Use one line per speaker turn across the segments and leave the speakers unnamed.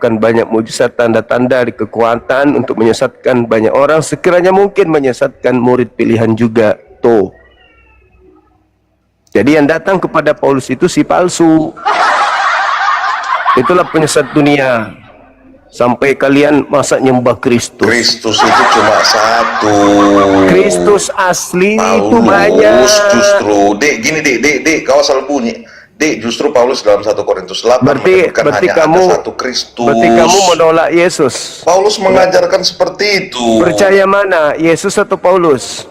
melakukan banyak mujizat, tanda-tanda, kekuatan untuk menyesatkan banyak orang, sekiranya mungkin menyesatkan murid pilihan juga. Tuh. Jadi yang datang kepada Paulus itu si palsu. Itulah penyesat dunia. Sampai kalian masa nyembah Kristus.
Kristus itu cuma satu.
Kristus asli
Paulus
itu banyak.
Justru, Dek, kau asal bunyi. Dek, justru Paulus dalam 1 Korintus 8 menyebutkan hanya
kamu,
ada satu Kristus.
Berarti kamu menolak Yesus.
Paulus mengajarkan seperti itu.
Percaya mana, Yesus atau Paulus?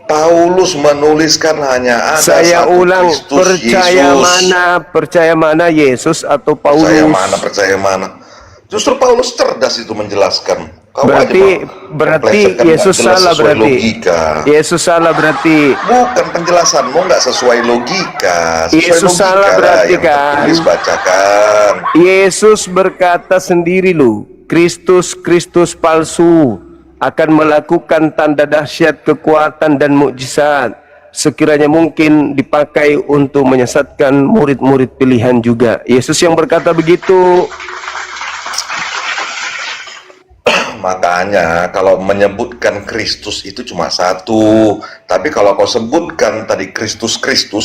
Paulus menuliskan hanya ada
Saya
satu
ulang,
Kristus,
percaya mana Yesus atau Paulus?
Percaya mana? Justru Paulus cerdas itu menjelaskan. Kau
berarti Yesus salah berarti.
Logika.
Yesus salah berarti.
Bukan penjelasanmu nggak sesuai logika.
Yesus
logika
salah berarti kan?
Tertulis bacakan.
Yesus berkata sendiri lu, Kristus palsu akan melakukan tanda dahsyat, kekuatan dan mukjizat, sekiranya mungkin dipakai untuk menyesatkan murid-murid pilihan juga. Yesus yang berkata begitu.
Makanya kalau menyebutkan Kristus itu cuma satu, tapi kalau kau sebutkan tadi Kristus,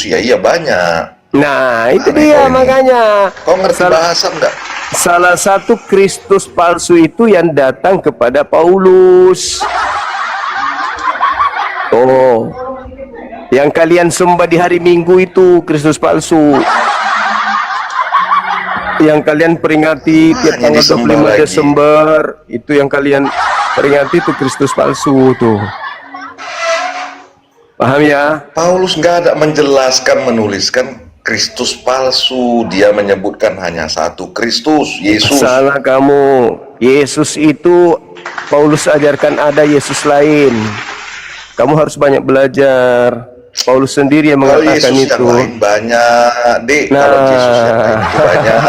ya iya banyak.
Nah itu dia makanya.
Kau ngerti bahasa enggak?
Salah satu Kristus palsu itu yang datang kepada Paulus. Oh, yang kalian sembah di hari Minggu itu Kristus palsu. Yang kalian peringati tiap tanggal 25 Desember, itu yang kalian peringati itu Kristus palsu tuh. Paham ya?
Paulus nggak ada menjelaskan, menuliskan Kristus palsu. Dia menyebutkan hanya satu Kristus, Yesus.
Salah kamu. Yesus itu Paulus ajarkan ada Yesus lain. Kamu harus banyak belajar. Paulus sendiri yang mengatakan
Yesus
itu.
Yang lain banyak, Dek. Kalau Yesus yang lain itu banyak.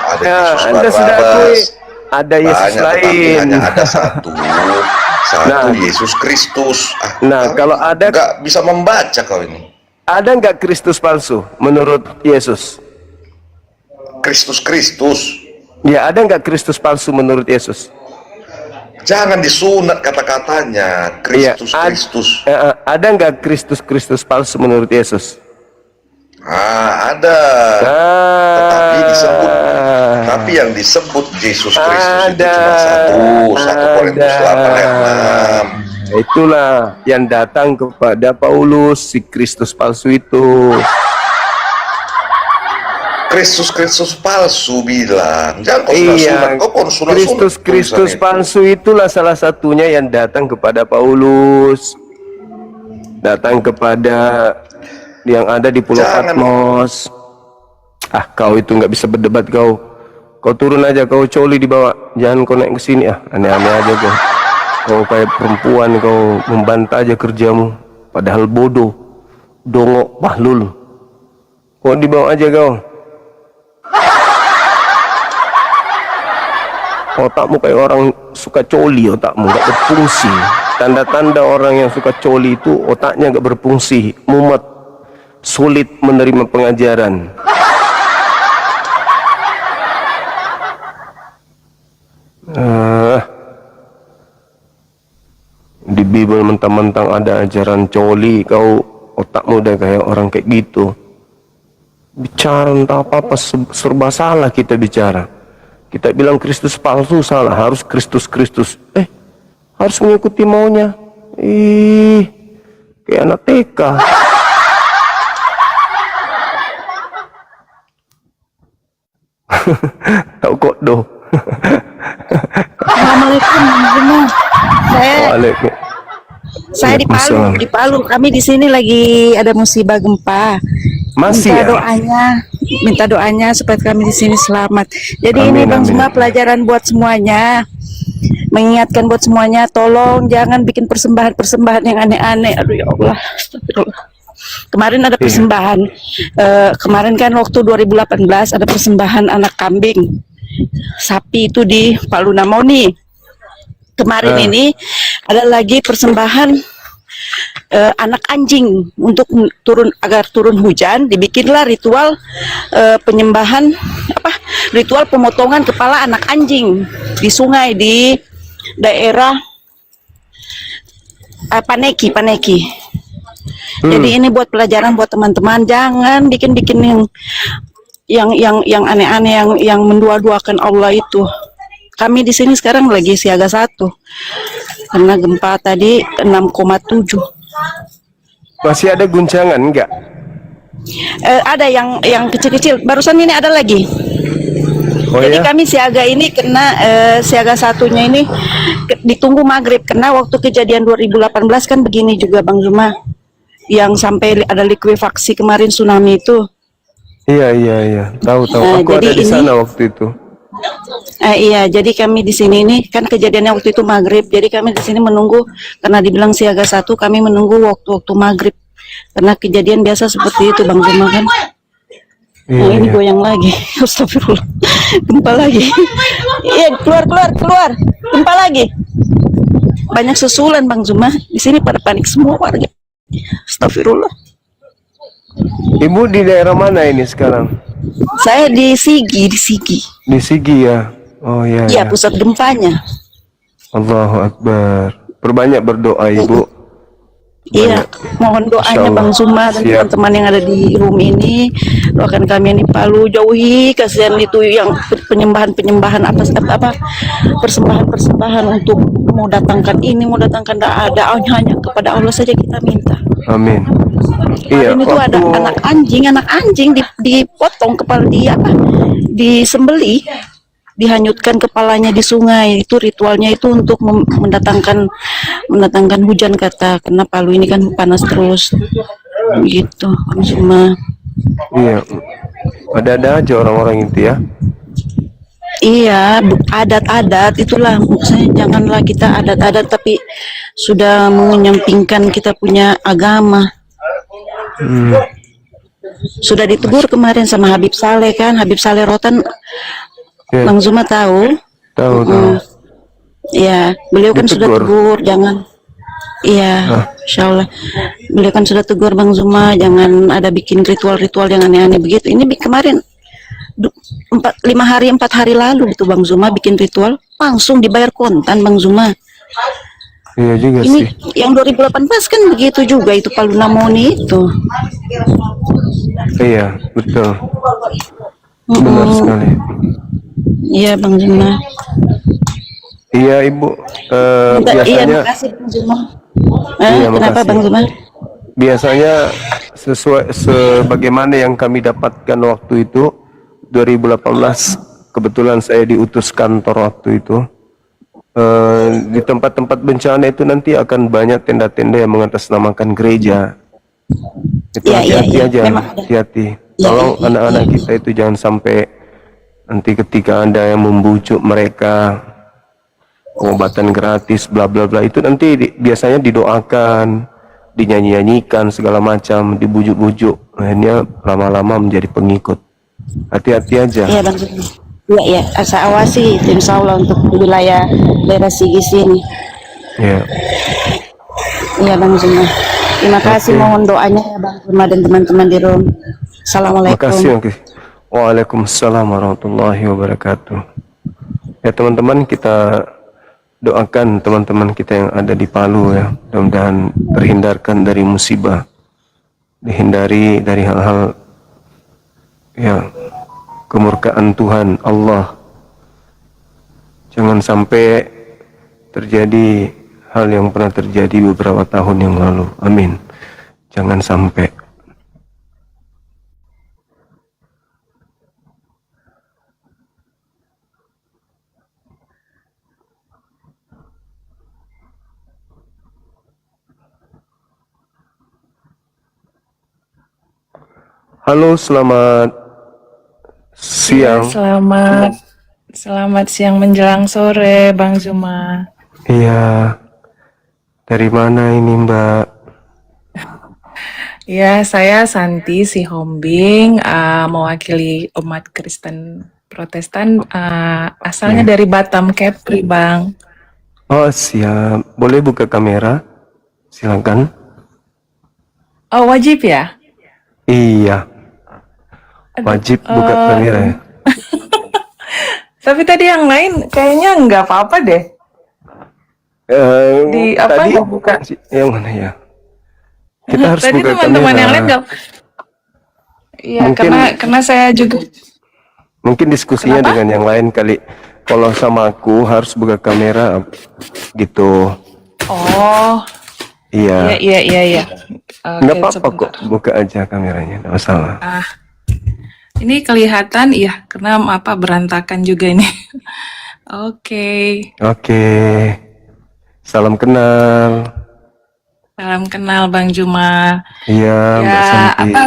Ada Yesus Barnabas.
Ada Yesus
banyak,
lain.
Tetapi hanya ada satu. Yesus Kristus.
Kalau ada,
nggak bisa membaca kau ini.
Ada nggak Kristus palsu menurut Yesus?
Kristus.
Ya, ada nggak Kristus palsu menurut Yesus?
Jangan disunat kata-katanya. Kristus.
Ada nggak Kristus palsu menurut Yesus?
Ada. Tapi yang disebut Yesus Kristus itu cuma satu. 1 Korintus 8 ayat 6.
Itulah yang datang kepada Paulus, si Kristus palsu itu.
Kristus palsu bilang, jangan
Kristus palsu itulah salah satunya yang datang kepada Paulus, datang kepada yang ada di Pulau Patmos. Kau itu nggak bisa berdebat kau. Kau turun aja, kau coli di bawah, jangan kau naik ke sini. Aneh-aneh aja kau. Kau kayak perempuan, kau membantah aja kerjamu, padahal bodoh, dongok, bahlul. Kau dibawa aja kau. Otakmu kayak orang suka coli, otakmu nggak berfungsi. Tanda-tanda orang yang suka coli itu otaknya nggak berfungsi, mumet, sulit menerima pengajaran. Di Bible mentang-mentang ada ajaran coli, kau otakmu udah kayak orang kayak gitu. Bicara entah apa-apa serba salah kita bicara. Kita bilang Kristus palsu salah, harus Kristus. Harus mengikuti maunya. Kayak anak TK. Tahu kok doh.
Assalamualaikum, saya di Palu. Kami di sini lagi ada musibah gempa. Minta doanya supaya kami di sini selamat. Jadi ini Bang Zuma pelajaran buat semuanya. Mengingatkan buat semuanya, tolong jangan bikin persembahan yang aneh-aneh. Aduh ya Allah, astagfirullah. Kemarin ada persembahan. Kemarin kan waktu 2018 ada persembahan anak kambing, sapi itu di Palu Namoni. Kemarin ini ada lagi persembahan anak anjing untuk turun, agar turun hujan, dibikinlah ritual penyembahan ritual pemotongan kepala anak anjing di sungai di daerah Paneki. Jadi ini buat pelajaran buat teman-teman, jangan bikin-bikin yang aneh-aneh, yang mendua-duakan Allah itu. Kami di sini sekarang lagi siaga 1 karena gempa tadi 6,7.
Masih ada guncangan enggak?
Ada yang kecil-kecil. Barusan ini ada lagi.
Oh
Jadi
ya?
kami siaga ini karena siaga 1-nya ini ditunggu maghrib, karena waktu kejadian 2018 kan begini juga Bang Zuma, yang sampai ada likuifaksi kemarin tsunami itu.
Iya. Tahu. Aku
jadi
ada di
ini,
sana waktu itu.
iya, jadi kami di sini ini kan kejadiannya waktu itu maghrib. Jadi kami di sini menunggu karena dibilang siaga 1, kami menunggu waktu maghrib. Karena kejadian biasa seperti itu Bang Zuma kan. Nah, ini goyang lagi. Astagfirullah. Gempa lagi. Iya, keluar. Gempa lagi. Banyak susulan Bang Zuma. Di sini pada panik semua warga. Astagfirullah.
Ibu di daerah mana ini sekarang?
Saya di Sigi.
Di Sigi ya. Oh ya.
Iya, pusat gempanya.
Allahu Akbar. Perbanyak berdoa Ibu.
Iya, mohon doanya Bang Zuma dan teman-teman yang ada di room ini. Doakan kami yang di Palu, jauhi kasihan itu yang penyembahan apa persembahan untuk mau datangkan ini, mau datangkan ada, hanya kepada Allah saja kita minta.
Amin. Iya,
ini tuh ada anak anjing dipotong kepala, disembeli, dihanyutkan kepalanya di sungai. Itu ritualnya itu untuk mendatangkan hujan, kata, karena Palu ini kan panas terus gitu semua.
Iya, ada aja orang-orang itu ya.
Iya, adat-adat itulah maksudnya. Janganlah kita adat-adat tapi sudah menyampingkan kita punya agama. Sudah ditegur kemarin sama Habib Saleh kan, Habib Saleh Rotan. Bang Zuma tahu?
Tahu.
Ya, beliau kan sudah tegur, jangan. Iya, insya Allah. Beliau kan sudah tegur Bang Zuma, jangan ada bikin ritual-ritual yang aneh-aneh begitu. Ini kemarin 4 hari lalu itu Bang Zuma bikin ritual, langsung dibayar kontan Bang Zuma.
Iya juga
ini
sih.
Yang 2018 kan begitu juga, itu Palu Namoni itu.
Iya, betul. Benar sekali.
Iya Bang Zuma.
Iya Ibu. Biasanya.
Iya, makasih Bang Zuma. Kenapa
makasih.
Bang Zuma?
Biasanya sebagaimana yang kami dapatkan waktu itu 2018, kebetulan saya diutus kantor waktu itu. Di tempat-tempat bencana itu nanti akan banyak tenda-tenda yang mengatasnamakan gereja. Itu hati-hati aja, hati-hati. Tolong anak-anak kita itu jangan sampai nanti ketika ada yang membujuk mereka pengobatan gratis bla bla bla, itu nanti biasanya didoakan, dinyanyi-nyanyikan segala macam, dibujuk-bujuk, akhirnya lama-lama menjadi pengikut. Hati-hati aja.
Iya Bang Zuma. Iya, asa awasi itu insya Allah untuk wilayah daerah Sigi sini.
Iya.
Iya Bang Zuma. Terima kasih, mohon doanya ya Bang Zuma dan teman-teman di room. Assalamualaikum.
Terima kasih. Waalaikumsalam warahmatullahi wabarakatuh. Ya teman-teman, kita doakan teman-teman kita yang ada di Palu ya, mudah-mudahan terhindarkan dari musibah, dihindari dari hal-hal ya kemurkaan Tuhan Allah. Jangan sampai terjadi hal yang pernah terjadi beberapa tahun yang lalu. Amin. Jangan sampai. Halo, selamat siang.
Ya, selamat siang menjelang sore, Bang Zuma.
Iya. Dari mana ini, Mbak?
Ya, saya Santi Sihombing, mewakili umat Kristen Protestan, asalnya dari Batam, Kepri, Bang.
Oh, siap. Boleh buka kamera? Silakan.
Oh, wajib ya?
Iya,
Aduh,
wajib buka kamera ya.
tapi tadi yang lain kayaknya nggak apa-apa deh. Di apa
Tadi
nggak buka?
yang mana ya? Kita harus
Tadi
buka
teman-teman yang lain
kamera.
nggak? Iya,
Mungkin
karena saya juga.
mungkin diskusinya
Kenapa?
dengan yang lain kali. Kalau sama aku harus buka kamera gitu.
Oh, iya
Iya,
iya iya iya.
nggak
Oke,
apa-apa
sebentar.
kok. Buka aja kameranya, nggak masalah.
Ah, ini kelihatan ya, karena apa berantakan juga ini. Oke,
Oke, salam kenal.
salam kenal Bang Juma.
Iya, Mbak
Ya,
Santi.
apa?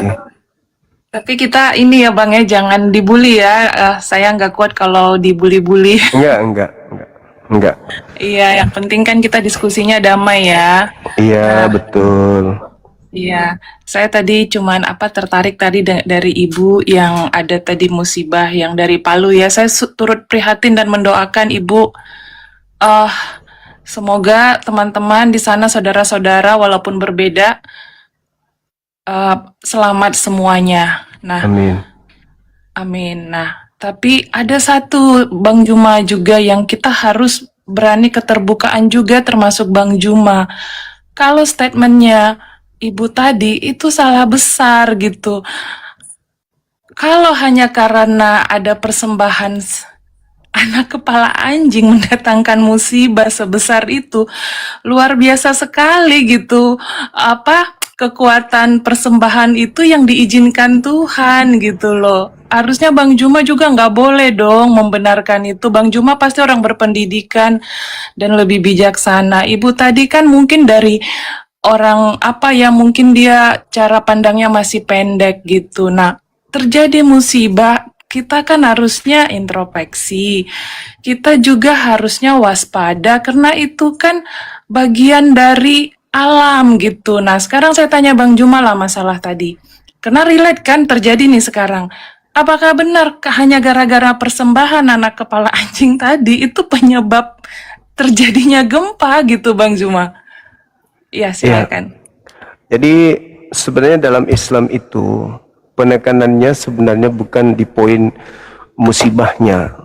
Tapi kita ini ya Bang ya, jangan dibully ya. Saya nggak kuat kalau dibully-bully.
Enggak.
Iya, yang penting kan kita diskusinya damai ya.
Iya,
Nah,
betul.
iya, saya tadi cuman apa tertarik tadi dari ibu yang ada tadi musibah yang dari Palu ya. Saya turut prihatin dan mendoakan ibu. eh Semoga teman-teman di sana, saudara-saudara, walaupun berbeda, selamat semuanya. Nah,
Amin.
amin. Nah, tapi ada satu Bang Juma juga yang kita harus berani keterbukaan juga, termasuk Bang Juma. Kalau statementnya ibu tadi itu salah besar gitu. Kalau hanya karena ada persembahan anak kepala anjing mendatangkan musibah sebesar itu, luar biasa sekali gitu. Apa kekuatan persembahan itu yang diizinkan Tuhan gitu loh. Harusnya Bang Juma juga nggak boleh dong membenarkan itu. Bang Juma pasti orang berpendidikan dan lebih bijaksana. Ibu tadi kan mungkin dari orang apa ya, mungkin dia cara pandangnya masih pendek gitu. Nah, terjadi musibah, kita kan harusnya introspeksi. Kita juga harusnya waspada karena itu kan bagian dari alam gitu. Nah, sekarang saya tanya Bang Juma lah masalah tadi. Karena relate kan terjadi nih sekarang. Apakah benar hanya gara-gara persembahan anak kepala anjing tadi itu penyebab terjadinya gempa gitu Bang Juma? Ya,
Iya.
silakan.
Jadi sebenarnya dalam Islam itu penekanannya sebenarnya bukan di poin musibahnya,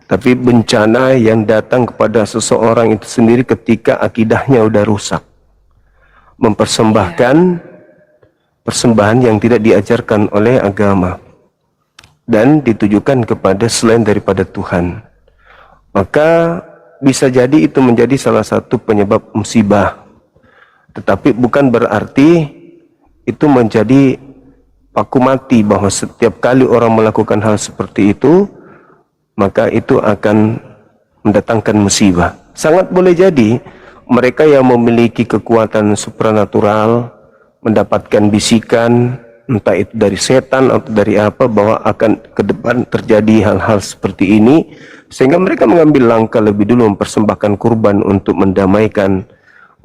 tapi bencana yang datang kepada seseorang itu sendiri ketika akidahnya udah rusak. Mempersembahkan persembahan yang tidak diajarkan oleh agama dan ditujukan kepada selain daripada Tuhan. Maka bisa jadi itu menjadi salah satu penyebab musibah. Tetapi bukan berarti itu menjadi paku mati bahwa setiap kali orang melakukan hal seperti itu, maka itu akan mendatangkan musibah. Sangat boleh jadi mereka yang memiliki kekuatan supranatural mendapatkan bisikan, entah itu dari setan atau dari apa, bahwa akan ke depan terjadi hal-hal seperti ini, sehingga mereka mengambil langkah lebih dulu mempersembahkan kurban untuk mendamaikan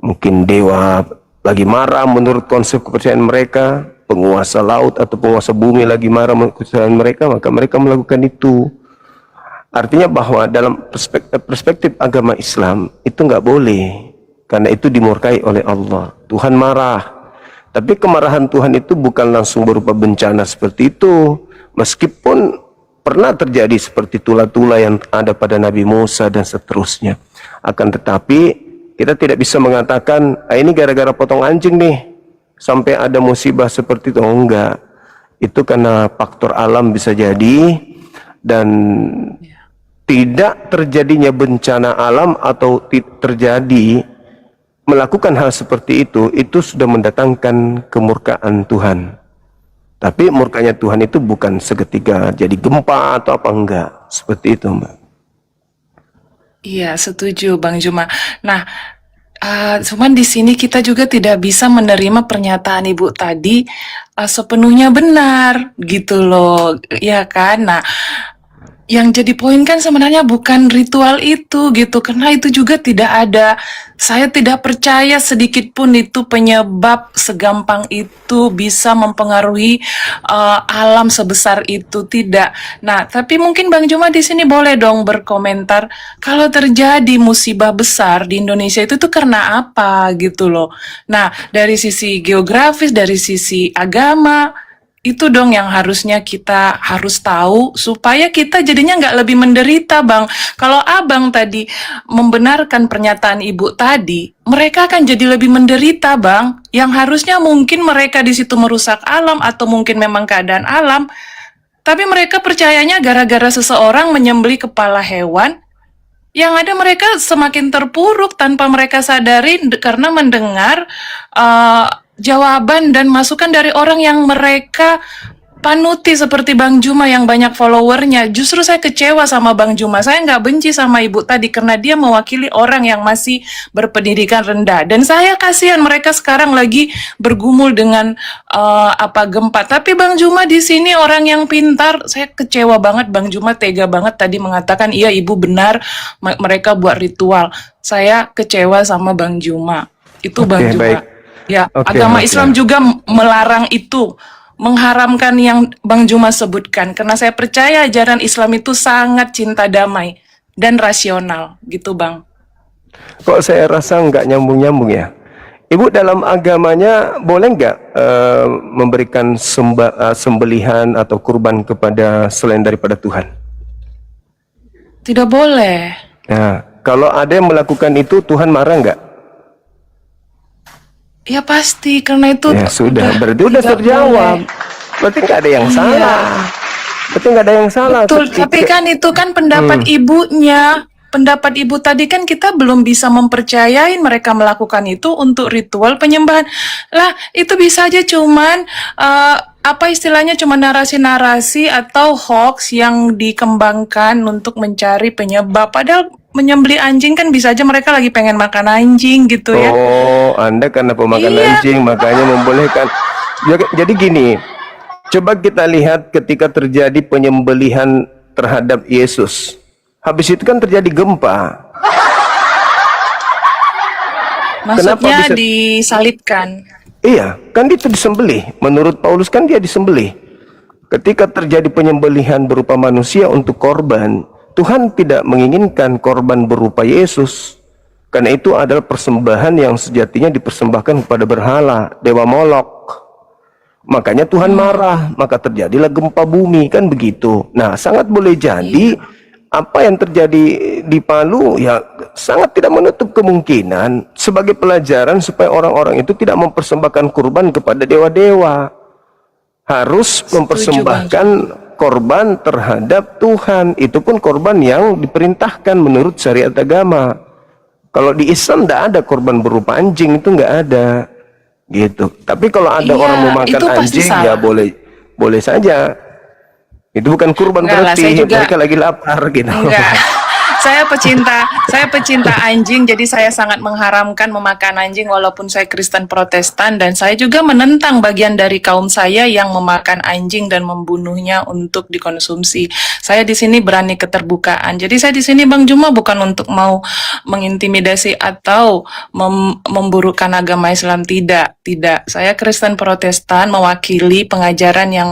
mungkin dewa lagi marah menurut konsep kepercayaan mereka, penguasa laut atau penguasa bumi lagi marah menurut kepercayaan mereka, maka mereka melakukan itu. Artinya bahwa dalam perspektif agama Islam itu nggak boleh, karena itu dimurkai oleh Allah. Tuhan marah. Tapi kemarahan Tuhan itu bukan langsung berupa bencana seperti itu. Meskipun pernah terjadi seperti tula-tula yang ada pada Nabi Musa dan seterusnya. Akan tetapi kita tidak bisa mengatakan, ini gara-gara potong anjing nih sampai ada musibah seperti itu. Oh, enggak. Itu karena faktor alam bisa jadi, dan tidak terjadinya bencana alam atau terjadi melakukan hal seperti itu sudah mendatangkan kemurkaan Tuhan. Tapi murkanya Tuhan itu bukan seketika jadi gempa atau apa, enggak. Seperti itu, Mbak.
Iya, setuju Bang Juma. Nah, cuman di sini kita juga tidak bisa menerima pernyataan Ibu tadi sepenuhnya benar gitu loh, ya kan? Nah, yang jadi poin kan sebenarnya bukan ritual itu gitu, karena itu juga tidak ada. Saya tidak percaya sedikit pun itu penyebab segampang itu bisa mempengaruhi alam sebesar itu, tidak. Nah, tapi mungkin Bang Juma di sini boleh dong berkomentar kalau terjadi musibah besar di Indonesia itu tuh karena apa gitu loh. Nah, dari sisi geografis, dari sisi agama, itu dong yang harusnya kita harus tahu supaya kita jadinya nggak lebih menderita, Bang. Kalau Abang tadi membenarkan pernyataan Ibu tadi, mereka akan jadi lebih menderita, Bang. Yang harusnya mungkin mereka di situ merusak alam atau mungkin memang keadaan alam, tapi mereka percayanya gara-gara seseorang menyembelih kepala hewan, yang ada mereka semakin terpuruk tanpa mereka sadari karena mendengar jawaban dan masukan dari orang yang mereka panuti seperti Bang Juma yang banyak followernya. Justru saya kecewa sama Bang Juma. Saya nggak benci sama Ibu tadi karena dia mewakili orang yang masih berpendidikan rendah. Dan saya kasihan mereka sekarang lagi bergumul dengan gempa. Tapi Bang Juma di sini orang yang pintar. Saya kecewa banget Bang Juma tega banget tadi mengatakan iya Ibu benar mereka buat ritual. Saya kecewa sama Bang Juma. Itu Bang Juma.
Baik.
Ya,
Oke,
agama
oke.
Islam juga melarang itu, mengharamkan yang Bang Juma sebutkan. Karena saya percaya ajaran Islam itu sangat cinta damai dan rasional, gitu Bang.
Kok saya rasa nggak nyambung-nyambung ya? Ibu dalam agamanya boleh nggak memberikan sembelihan atau kurban kepada selain daripada Tuhan?
Tidak boleh.
Nah, kalau ada yang melakukan itu, Tuhan marah nggak?
Ya pasti, karena itu
Ya sudah, berarti udah
tidak
terjawab.
boleh.
Berarti nggak ada yang
Iya.
salah. Berarti nggak ada yang salah.
Betul, tapi kan itu kan pendapat ibunya. Pendapat ibu tadi kan kita belum bisa mempercayai mereka melakukan itu untuk ritual penyembahan. Lah, itu bisa aja cuman apa istilahnya cuma narasi-narasi atau hoax yang dikembangkan untuk mencari penyebab. Padahal menyembelih anjing kan bisa aja mereka lagi pengen makan anjing gitu ya.
Oh, Anda karena pemakan
Iya.
anjing makanya membolehkan. Jadi gini, coba kita lihat ketika terjadi penyembelihan terhadap Yesus. Habis itu kan terjadi gempa.
Maksudnya
Kenapa bisa-
disalibkan.
Iya, kan itu disembelih. Menurut Paulus kan dia disembelih. Ketika terjadi penyembelihan berupa manusia untuk korban, Tuhan tidak menginginkan korban berupa Yesus. Karena itu adalah persembahan yang sejatinya dipersembahkan kepada berhala, dewa Molok. Makanya Tuhan marah, maka terjadilah gempa bumi, kan begitu. Nah, sangat boleh jadi apa yang terjadi di Palu ya sangat tidak menutup kemungkinan sebagai pelajaran supaya orang-orang itu tidak mempersembahkan kurban kepada dewa-dewa. Harus mempersembahkan korban terhadap Tuhan. Itu pun korban yang diperintahkan menurut syariat agama. Kalau di Islam tidak ada korban berupa anjing, itu nggak ada, gitu. Tapi kalau ada
Iya,
orang mau makan
itu pasti
anjing,
salah.
ya boleh saja. Itu bukan kurban
Enggak lah,
berarti
saya juga-
mereka lagi lapar, gitu.
Enggak. Saya pecinta anjing, jadi saya sangat mengharamkan memakan anjing walaupun saya Kristen Protestan, dan saya juga menentang bagian dari kaum saya yang memakan anjing dan membunuhnya untuk dikonsumsi. Saya di sini berani keterbukaan. Jadi saya di sini Bang Juma bukan untuk mau mengintimidasi atau memburukkan agama Islam, tidak. Saya Kristen Protestan mewakili pengajaran yang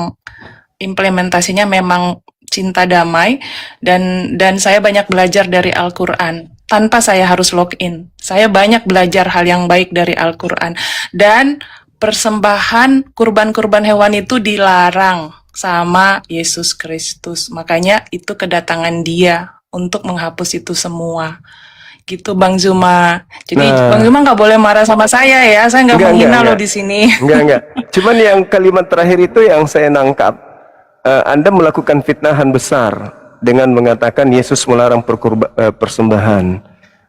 implementasinya memang cinta damai, dan saya banyak belajar dari Al-Quran tanpa saya harus login. Saya banyak belajar hal yang baik dari Al-Quran, dan persembahan kurban-kurban hewan itu dilarang sama Yesus Kristus. Makanya itu kedatangan Dia untuk menghapus itu semua. Gitu Bang Zuma. Jadi
Nah.
Bang Zuma nggak boleh marah sama saya ya. Saya nggak menghina loh di sini.
Enggak. Cuman yang kalimat terakhir itu yang saya nangkap. Anda melakukan fitnahan besar dengan mengatakan Yesus melarang persembahan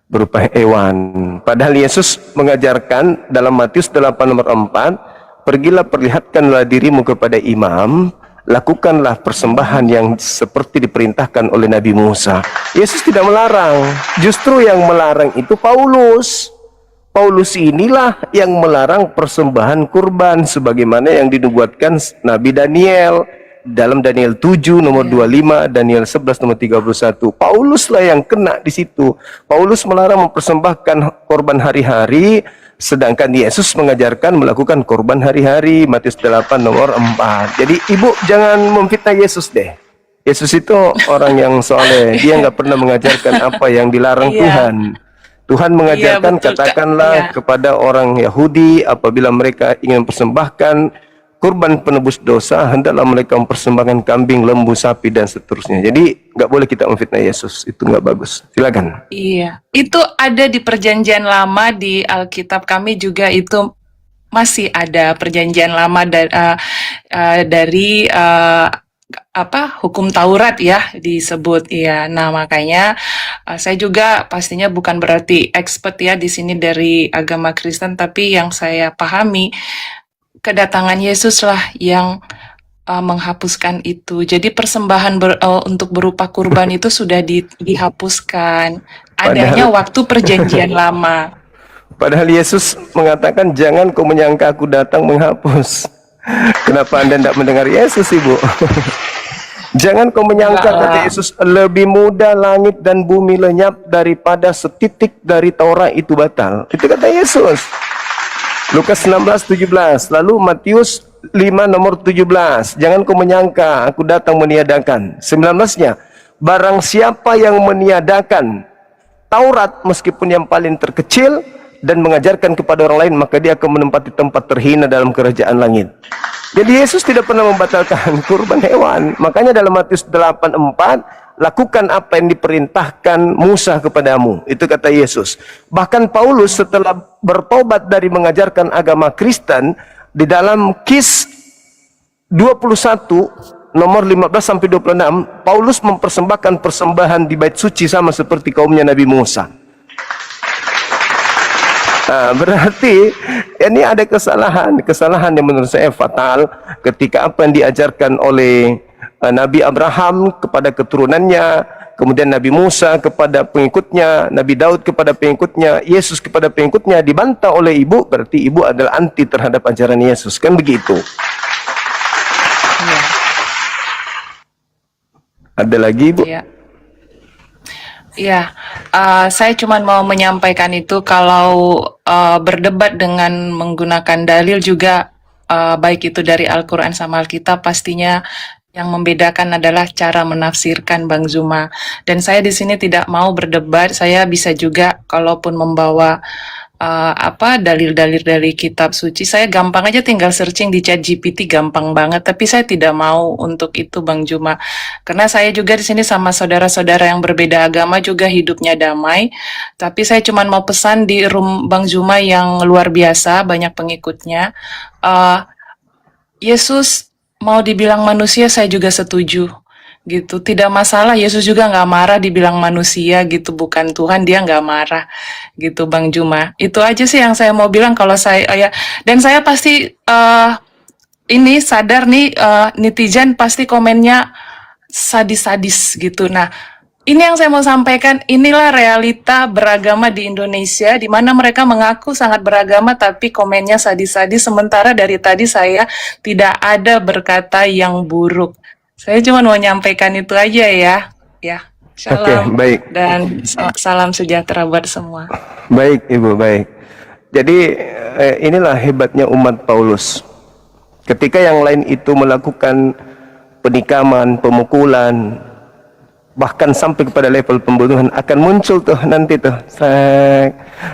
berupa hewan. Padahal Yesus mengajarkan dalam Matius 8 nomor 4, pergilah perlihatkanlah dirimu kepada imam, lakukanlah persembahan yang seperti diperintahkan oleh Nabi Musa. Yesus tidak melarang, justru yang melarang itu Paulus. Paulus inilah yang melarang persembahan kurban sebagaimana yang dinubuatkan Nabi Daniel. dalam Daniel 7 nomor 25, Daniel 11 nomor 31. Paulus lah yang kena di situ. Paulus melarang mempersembahkan korban hari-hari, sedangkan Yesus mengajarkan melakukan korban hari-hari. Matius 8 nomor 4. Jadi ibu jangan memfitnah Yesus deh. Yesus itu orang yang soleh. Dia nggak pernah mengajarkan apa yang dilarang
Iya.
Tuhan. Tuhan mengajarkan,
betul, Kak.
katakanlah
Iya.
kepada orang Yahudi apabila mereka ingin mempersembahkan kurban penebus dosa, hendaklah mereka mempersembahkan kambing, lembu, sapi, dan seterusnya. Jadi nggak boleh kita memfitnah Yesus, itu nggak bagus. Silakan.
Iya, itu ada di Perjanjian Lama, di Alkitab kami juga itu masih ada Perjanjian Lama dari hukum Taurat ya disebut ya. Nah, makanya saya juga pastinya bukan berarti expert ya di sini dari agama Kristen, tapi yang saya pahami kedatangan Yesus lah yang menghapuskan itu. Jadi persembahan untuk berupa kurban itu sudah dihapuskan. Adanya waktu Perjanjian Lama.
Padahal Yesus mengatakan, jangan kau menyangka aku datang menghapus. Kenapa Anda tidak mendengar Yesus, Ibu? Jangan kau menyangka, kata Yesus, lebih mudah langit dan bumi lenyap daripada setitik dari Taurat itu batal. Itu kata Yesus. Lukas 16:17. Lalu Matius 5 nomor 17. Jangan kau menyangka aku datang meniadakan. 19-nya. Barang siapa yang meniadakan Taurat meskipun yang paling terkecil dan mengajarkan kepada orang lain, maka dia akan menempati tempat terhina dalam kerajaan langit. Jadi Yesus tidak pernah membatalkan kurban hewan. Makanya dalam Matius 8:4, lakukan apa yang diperintahkan Musa kepadamu. Itu kata Yesus. Bahkan Paulus setelah bertobat dari mengajarkan agama Kristen, di dalam Kis 21 nomor 15 sampai 26, Paulus mempersembahkan persembahan di bait suci sama seperti kaumnya Nabi Musa. Nah, berarti ini ada kesalahan yang menurut saya fatal ketika apa yang diajarkan oleh Nabi Abraham kepada keturunannya, kemudian Nabi Musa kepada pengikutnya, Nabi Daud kepada pengikutnya, Yesus kepada pengikutnya dibantah oleh ibu, berarti ibu adalah anti terhadap ajaran Yesus, kan begitu?
Iya.
Ada lagi, Ibu?
Iya. Ya, saya cuma mau menyampaikan itu kalau berdebat dengan menggunakan dalil juga baik itu dari Al-Quran sama Alkitab, pastinya yang membedakan adalah cara menafsirkan, Bang Zuma. Dan saya di sini tidak mau berdebat, saya bisa juga kalaupun membawa dalil-dalil dari kitab suci, saya gampang aja tinggal searching di ChatGPT, gampang banget. Tapi saya tidak mau untuk itu, Bang Juma, karena saya juga di sini sama saudara-saudara yang berbeda agama juga hidupnya damai. Tapi saya cuma mau pesan di room Bang Juma yang luar biasa, banyak pengikutnya. Yesus mau dibilang manusia, saya juga setuju. Gitu, tidak masalah. Yesus juga nggak marah dibilang manusia gitu, bukan Tuhan, dia nggak marah gitu, Bang Juma. Itu aja sih yang saya mau bilang. Kalau saya dan saya pasti ini sadar nih, netizen pasti komennya sadis-sadis gitu. Nah, ini yang saya mau sampaikan, inilah realita beragama di Indonesia, di mana mereka mengaku sangat beragama tapi komennya sadis-sadis, sementara dari tadi saya tidak ada berkata yang buruk. Saya cuma mau nyampaikan itu aja ya. Ya, shalom.
Oke, baik.
Dan salam sejahtera buat semua.
Baik, Ibu, baik. Jadi inilah hebatnya umat Paulus. Ketika yang lain itu melakukan penikaman, pemukulan, bahkan sampai kepada level pembunuhan, akan muncul tuh nanti tuh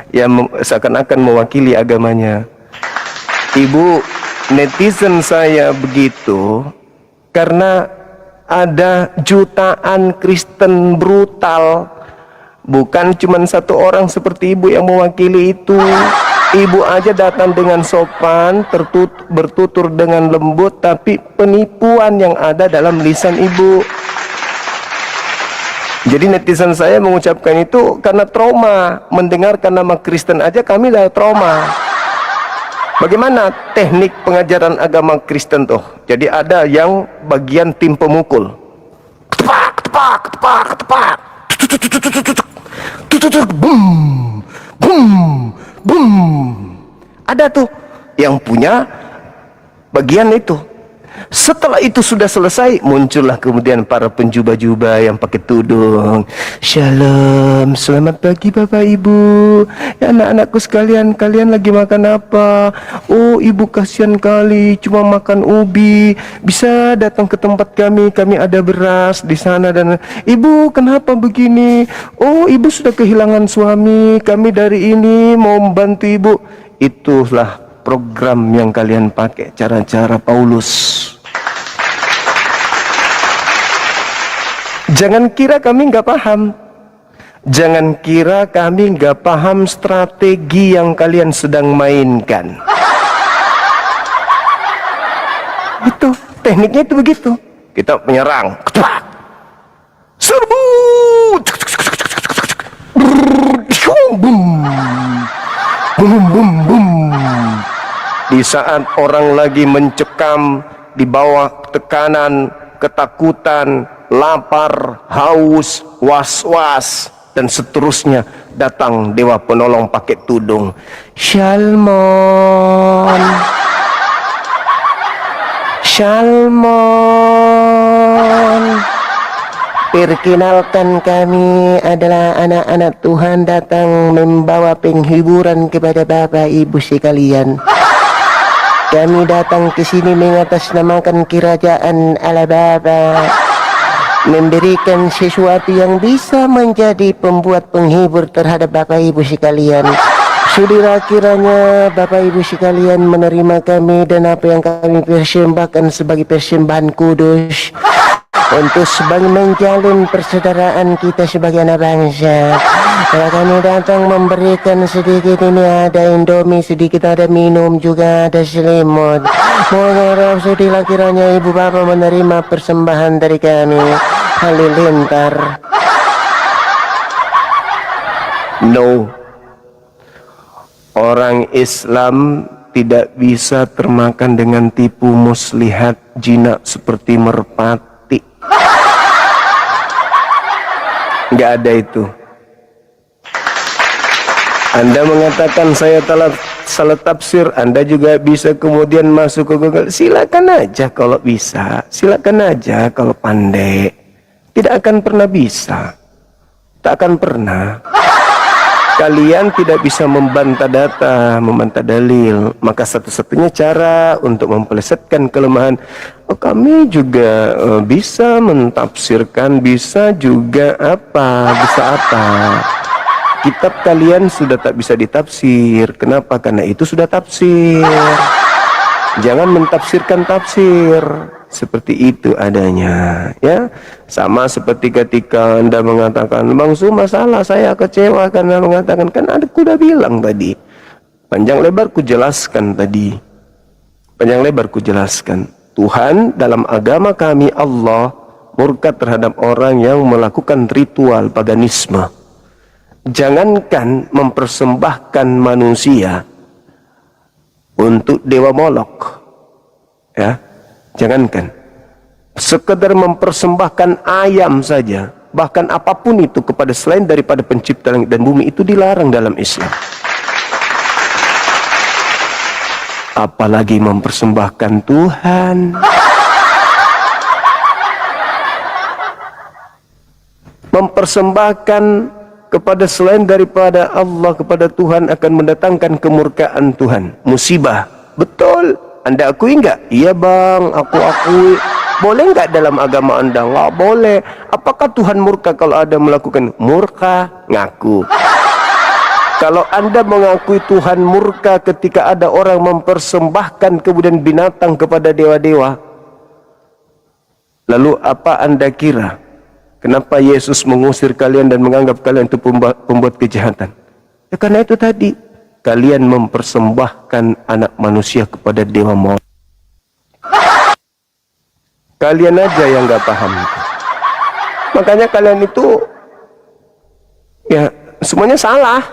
yang seakan-akan mewakili agamanya. Ibu, netizen saya begitu karena ada jutaan Kristen brutal. Bukan cuma satu orang seperti ibu yang mewakili itu. Ibu aja datang dengan sopan, bertutur dengan lembut, tapi penipuan yang ada dalam lisan ibu. Jadi netizen saya mengucapkan itu karena trauma. Mendengarkan nama Kristen aja kami lah trauma. Bagaimana teknik pengajaran agama Kristen tuh? Jadi ada yang bagian tim pemukul. Tepak, tepak, tepak, tepak. Bum, bum, bum. Ada tuh yang punya bagian itu. Setelah itu sudah selesai, muncullah kemudian para penjubah-jubah yang pakai tudung. Shalom, selamat pagi Bapak Ibu. Ya anak-anakku sekalian, kalian lagi makan apa? Oh ibu kasihan kali, cuma makan ubi. Bisa datang ke tempat kami ada beras di sana. Dan ibu kenapa begini? Oh ibu sudah kehilangan suami, kami dari ini mau membantu ibu. Itulah program yang kalian pakai, cara-cara Paulus. Jangan kira kami nggak paham. Jangan kira kami nggak paham strategi yang kalian sedang mainkan. Itu tekniknya itu begitu. Kita menyerang, serbu, bum, bum, bum, bum. Di saat orang lagi mencekam di bawah tekanan, ketakutan, lapar, haus, was-was, dan seterusnya, datang dewa penolong pakai tudung. Shalom, Shalom. Perkenalkan, kami adalah anak-anak Tuhan datang membawa penghiburan kepada Bapak Ibu sekalian. Kami datang ke sini mengatasnamakan kerajaan Allah Bapa, memberikan sesuatu yang bisa menjadi pembuat penghibur terhadap Bapak Ibu sekalian. Sudahlah kiranya Bapak Ibu sekalian menerima kami dan apa yang kami persembahkan sebagai persembahan kudus untuk sebagai menjalin persaudaraan kita sebagai anak bangsa. Kalau kami datang memberikan sedikit, ini ada Indomie, sedikit ada minum, juga ada selimut. Mohon sudilah kiranya Ibu Bapak menerima persembahan dari kami. Halilintar. No. Orang Islam tidak bisa termakan dengan tipu muslihat jinak seperti merpati. Nggak ada itu. Anda mengatakan saya salah tafsir, Anda juga bisa kemudian masuk ke Google. Silakan aja kalau bisa, silakan aja kalau pandai. Tidak akan pernah bisa, tak akan pernah. Kalian tidak bisa membantah data, membantah dalil. Maka satu-satunya cara untuk mempelesetkan kelemahan, kami juga bisa mentafsirkan, bisa juga bisa apa. Kitab kalian sudah tak bisa ditafsir. Kenapa? Karena itu sudah tafsir. Jangan mentafsirkan tafsir. Seperti itu adanya, ya. Sama seperti ketika Anda mengatakan, Bang Suma salah, saya kecewa karena mengatakan, kan aku udah bilang tadi. Panjang lebar ku jelaskan tadi. Panjang lebar ku jelaskan. Tuhan dalam agama kami, Allah murka terhadap orang yang melakukan ritual paganisme. Jangankan mempersembahkan manusia untuk dewa Molok, ya, jangankan sekedar mempersembahkan ayam saja, bahkan apapun itu kepada selain daripada pencipta langit dan bumi, itu dilarang dalam Islam. Apalagi mempersembahkan Tuhan. Mempersembahkan kepada selain daripada Allah, kepada Tuhan, akan mendatangkan kemurkaan Tuhan, musibah. Betul, Anda akui enggak? Iya bang, aku akui. Boleh enggak dalam agama Anda? Enggak boleh. Apakah Tuhan murka kalau Anda melakukan? Murka, ngaku. Kalau Anda mengakui Tuhan murka ketika ada orang mempersembahkan kemudian binatang kepada dewa-dewa, lalu apa Anda kira? Kenapa Yesus mengusir kalian dan menganggap kalian itu pembuat kejahatan? Ya karena itu tadi, kalian mempersembahkan anak manusia kepada dewa Molok. Kalian aja yang nggak paham itu. Makanya kalian itu, ya semuanya salah.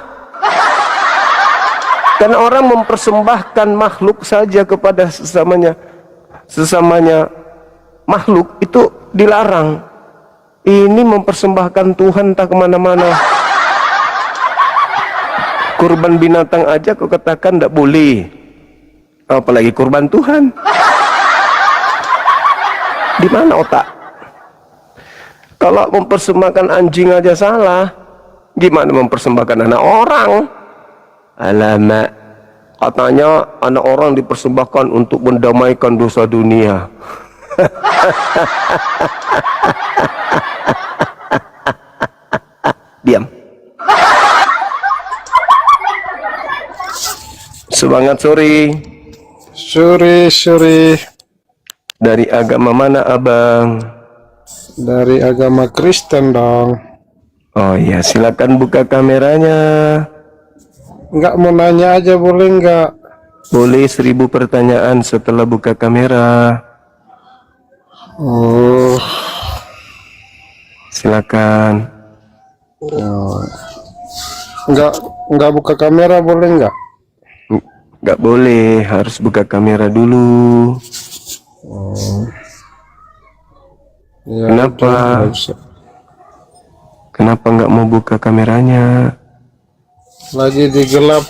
Karena orang mempersembahkan makhluk saja kepada sesamanya makhluk itu dilarang. Ini mempersembahkan Tuhan tak kemana-mana. Kurban binatang aja kau katakan tidak boleh, apalagi kurban Tuhan. Di mana otak? Kalau mempersembahkan anjing aja salah, gimana mempersembahkan anak orang? Alamak, katanya anak orang dipersembahkan untuk mendamaikan dosa dunia. Diam. Semangat sore.
Sore.
Dari agama mana abang?
Dari agama Kristen dong.
Oh iya, silakan buka kameranya.
Nggak mau nanya aja boleh nggak?
Boleh 1000 pertanyaan setelah buka kamera.
Oh,
Silakan.
nggak buka kamera boleh nggak?
Nggak boleh, harus buka kamera dulu.
Ya,
Kenapa?
udah, nggak usah.
Kenapa nggak mau buka kameranya?
Lagi digelap.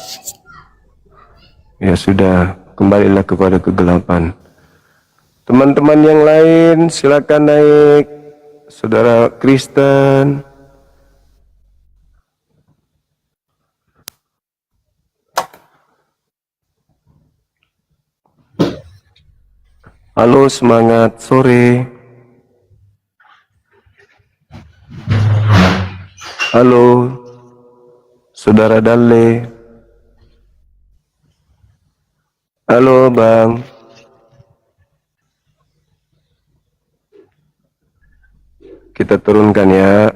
Ya sudah, kembalilah kepada kegelapan. Teman-teman yang lain silakan naik. Saudara Kristen. Halo, semangat sore. Halo, Saudara Dale. Halo, Bang. Kita turunkan ya.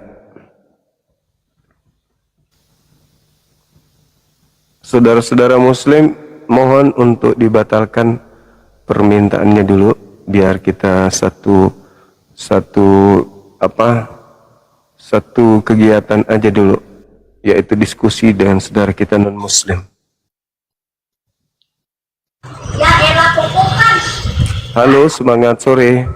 Saudara-saudara muslim, mohon untuk dibatalkan permintaannya dulu biar kita satu kegiatan aja dulu, yaitu diskusi dengan saudara kita non muslim. Halo, semangat sore.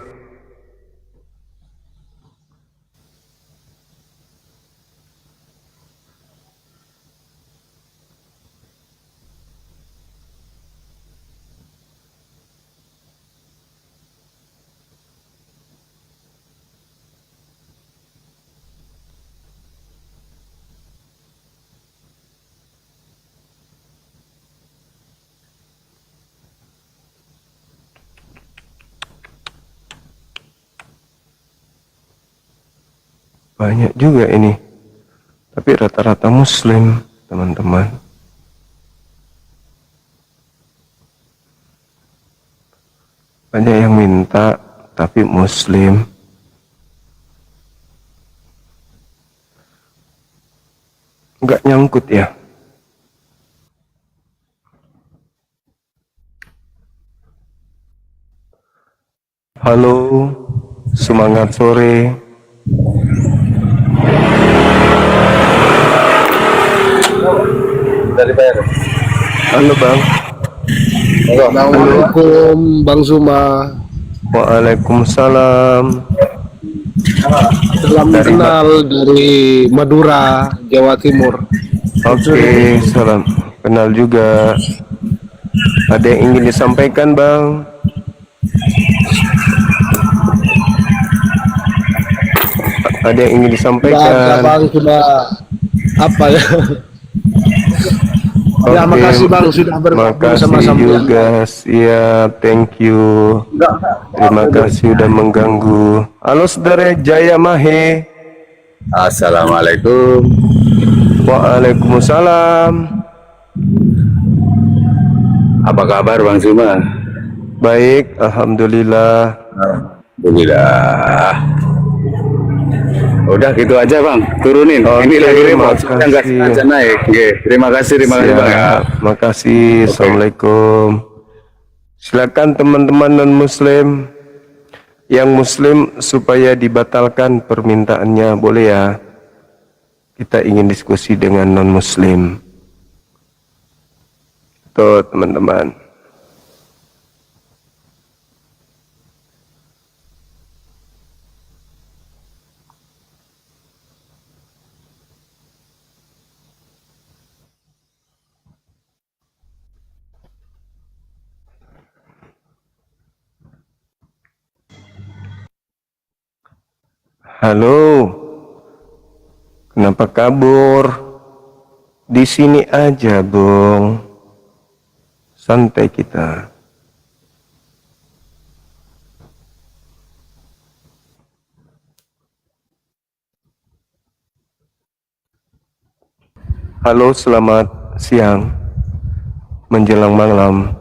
Banyak juga ini, tapi rata-rata muslim, teman-teman. Banyak yang minta, tapi muslim. Nggak nyangkut ya. Halo, semangat sore.
Dari bayar.
Halo Bang.
Assalamualaikum Bang Zuma.
Waalaikumsalam.
Salam kenal dari Madura, Jawa Timur.
Oke, salam. Kenal juga. Ada yang ingin disampaikan Bang? Ada yang ingin
Ada
disampaikan?
Bang sudah apa ya? Ya,
Oke,
makasih Bang sudah bergabung
makasih
sama-sama.
juga. Siap, thank you. Terima kasih sudah mengganggu. Halo saudara Jaya Mahe.
Assalamualaikum.
Waalaikumsalam.
Apa kabar Bang Zuma?
Baik, alhamdulillah.
Alhamdulillah. Udah gitu aja Bang, turunin.
Oke,
Ini lagi remote,
makasih.
nggak sengaja naik. Oke, terima kasih Bang ya.
Siap, makasih.
Oke.
Assalamualaikum. Silakan teman-teman non muslim. Yang muslim supaya dibatalkan permintaannya, boleh ya? Kita ingin diskusi dengan non muslim. Tuh teman-teman. Halo, kenapa kabur? Di sini aja, Bung. Santai kita. Halo, selamat siang. Menjelang malam.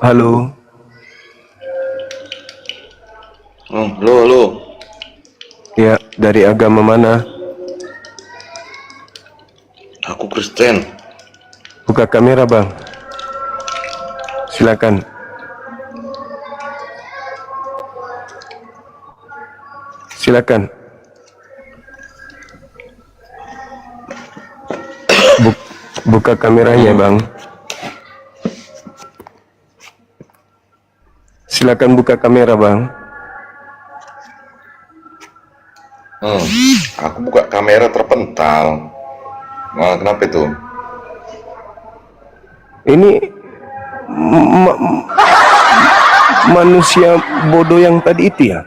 Halo.
Lo.
Ya, dari agama mana?
Aku Kristen.
Buka kamera, Bang. Silakan. Silakan. Buka kameranya, Bang. Silakan buka kamera, Bang.
Aku buka kamera terpental. Nah, kenapa itu?
Ini manusia bodoh yang tadi itu ya?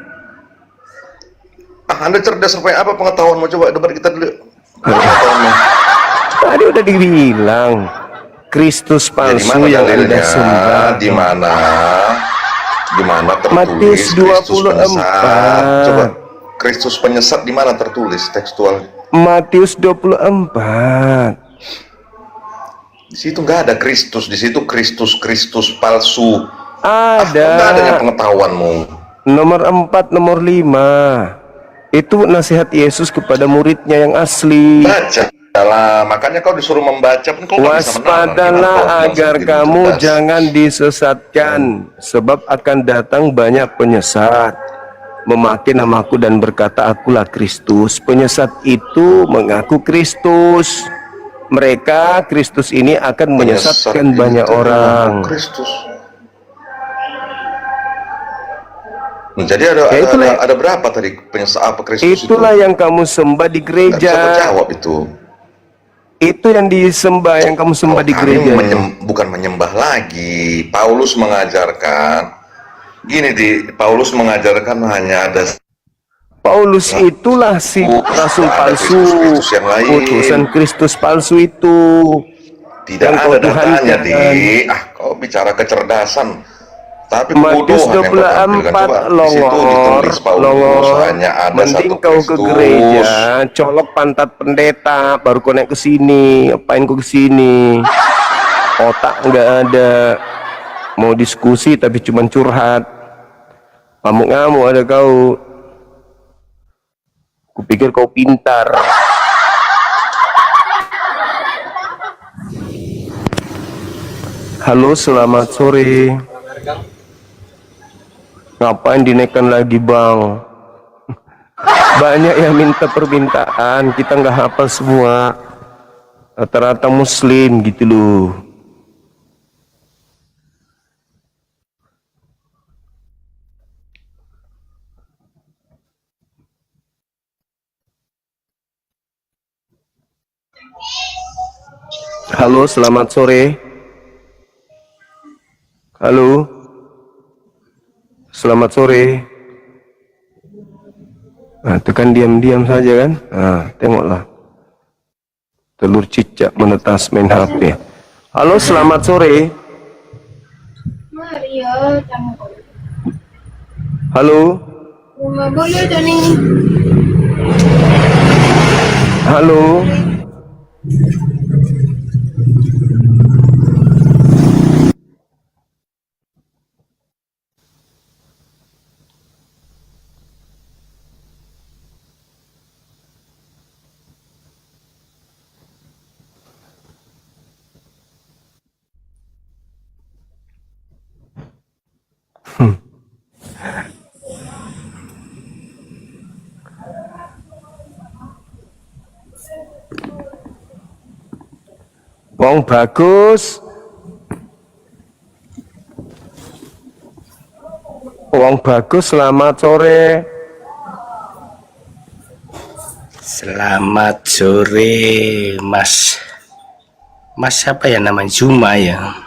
Anda cerdas sampai apa pengetahuanmu? Coba debat kita dulu. Pengetahuanmu.
Tadi udah dibilang Kristus palsu yang Anda sembah.
Di mana tertulis
Matius
Kristus
24.
penyesat? Coba Kristus penyesat di mana tertulis tekstual?
Matius 24.
Di situ nggak ada Kristus, di situ Kristus palsu.
Ada.
Nggak adanya pengetahuanmu.
Nomor 4, nomor 5. Itu nasihat Yesus kepada muridnya yang asli.
Baca lah, makanya kau disuruh membaca pun kau nggak bisa menang.
Waspadalah agar kamu jangan disesatkan, sebab akan datang banyak penyesat memaki namaku dan berkata akulah Kristus. Penyesat itu mengaku Kristus. Mereka Kristus ini akan menyesatkan banyak orang.
Kristus. Jadi ada berapa tadi penyesat apa Kristus itu?
Itulah yang kamu sembah di
Nggak bisa
gereja.
menjawab itu.
Itu yang disembah, yang kamu sembah di gereja.
Bukan menyembah lagi. Paulus mengajarkan Paulus mengajarkan hanya ada
Paulus itulah si rasul palsu,
Kristus yang lain.
utusan Kristus palsu itu.
Tidak
yang
ada datanya
tuhankan.
kau bicara kecerdasan, tapi
Matius
kebodohan yang kau tampilkan.
24
Coba di situ
longor,
ditulis Paulus hanya ada
mending
satu
kau ke
Kristus.
gereja, colok pantat pendeta, baru kau naik ke sini. Ngapain kau ke sini? Otak nggak ada, mau diskusi tapi cuman curhat, ngamuk-ngamuk ada kau. Kupikir kau pintar. Halo, selamat sore. Ngapain dinaikkan lagi, Bang? Banyak yang minta permintaan, kita nggak hafal semua. Rata-rata muslim gitu loh. Halo, selamat sore. Halo. Selamat sore. Nah, itu kan diam-diam saja kan? Nah, tengoklah. Telur cicak menetas main HP. Halo, selamat sore. Halo. Halo. Wong bagus. Wong bagus, selamat sore.
Selamat sore, Mas. Mas siapa ya namanya? Juma ya?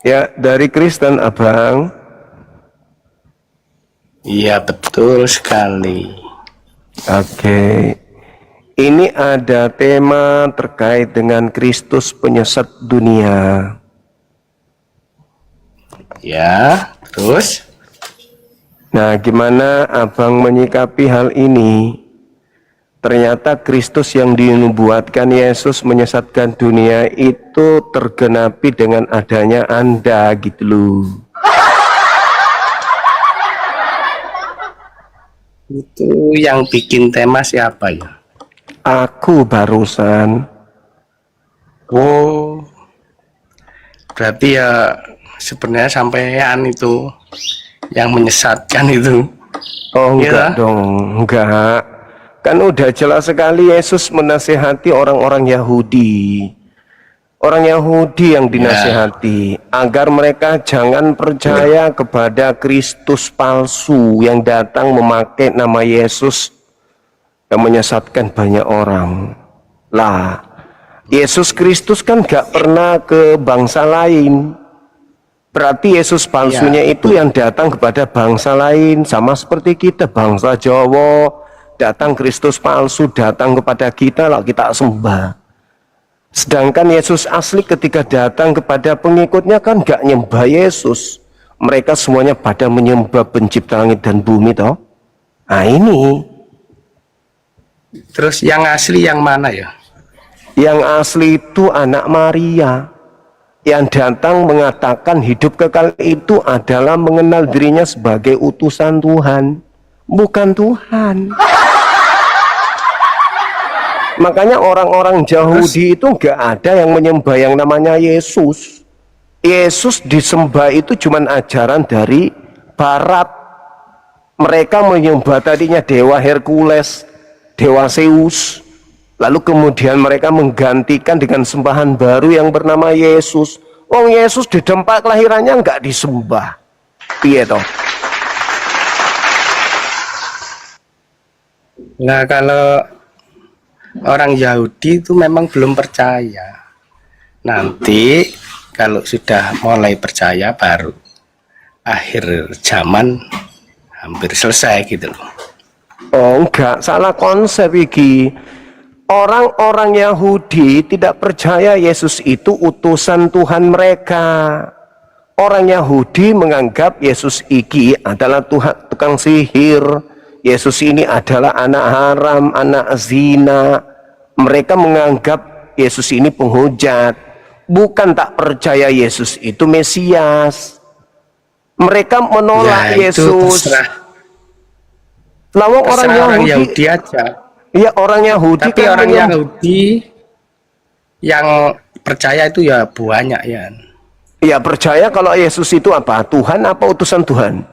Ya, dari Kristen, Abang.
Iya, betul sekali.
Oke. Ini ada tema terkait dengan Kristus penyesat dunia.
Ya, terus?
Nah, gimana abang menyikapi hal ini? Ternyata Kristus yang dinubuatkan Yesus menyesatkan dunia itu tergenapi dengan adanya Anda gitu loh.
Itu yang bikin tema siapa ya?
Aku barusan.
Oh, berarti ya sebenarnya sampean itu yang menyesatkan itu.
Oh
Iya.
enggak dong, enggak. Kan udah jelas sekali Yesus menasehati orang-orang Yahudi. Orang Yahudi yang dinasehati agar mereka jangan percaya kepada Kristus palsu yang datang memakai nama Yesus yang menyesatkan banyak orang. Lah, Yesus Kristus kan gak pernah ke bangsa lain. Berarti Yesus palsunya itu yang datang kepada bangsa lain, sama seperti kita bangsa Jawa. Datang Kristus palsu datang kepada kita, lalu kita sembah. Sedangkan Yesus asli ketika datang kepada pengikutnya kan gak nyembah Yesus. Mereka semuanya pada menyembah pencipta langit dan bumi toh. Nah ini.
Terus yang asli yang mana ya?
Yang asli itu anak Maria. Yang datang mengatakan hidup kekal itu adalah mengenal dirinya sebagai utusan Tuhan. Bukan Tuhan. Makanya orang-orang Yahudi itu gak ada yang menyembah yang namanya Yesus. Yesus disembah itu cuman ajaran dari Barat. Mereka menyembah tadinya dewa Hercules, dewa Zeus. Lalu kemudian mereka menggantikan dengan sembahan baru yang bernama Yesus. Wong Yesus di tempat kelahirannya nggak disembah. Piye toh?
Nah, kalau orang Yahudi itu memang belum percaya. Nanti kalau sudah mulai percaya baru akhir zaman hampir selesai gitu loh.
Oh enggak, salah konsep iki. Orang-orang Yahudi tidak percaya Yesus itu utusan Tuhan mereka. Orang Yahudi menganggap Yesus iki adalah Tuhan tukang sihir. Yesus ini adalah anak haram, anak zina. Mereka menganggap Yesus ini penghujat. Bukan tak percaya Yesus itu Mesias. Mereka menolak
Ya, itu
Yesus. Lawang orang
Yahudi aja.
Iya orang Yahudi.
Tapi
kan
orang Yahudi yang percaya itu ya banyak ya.
Ya percaya kalau Yesus itu apa? Tuhan apa utusan Tuhan?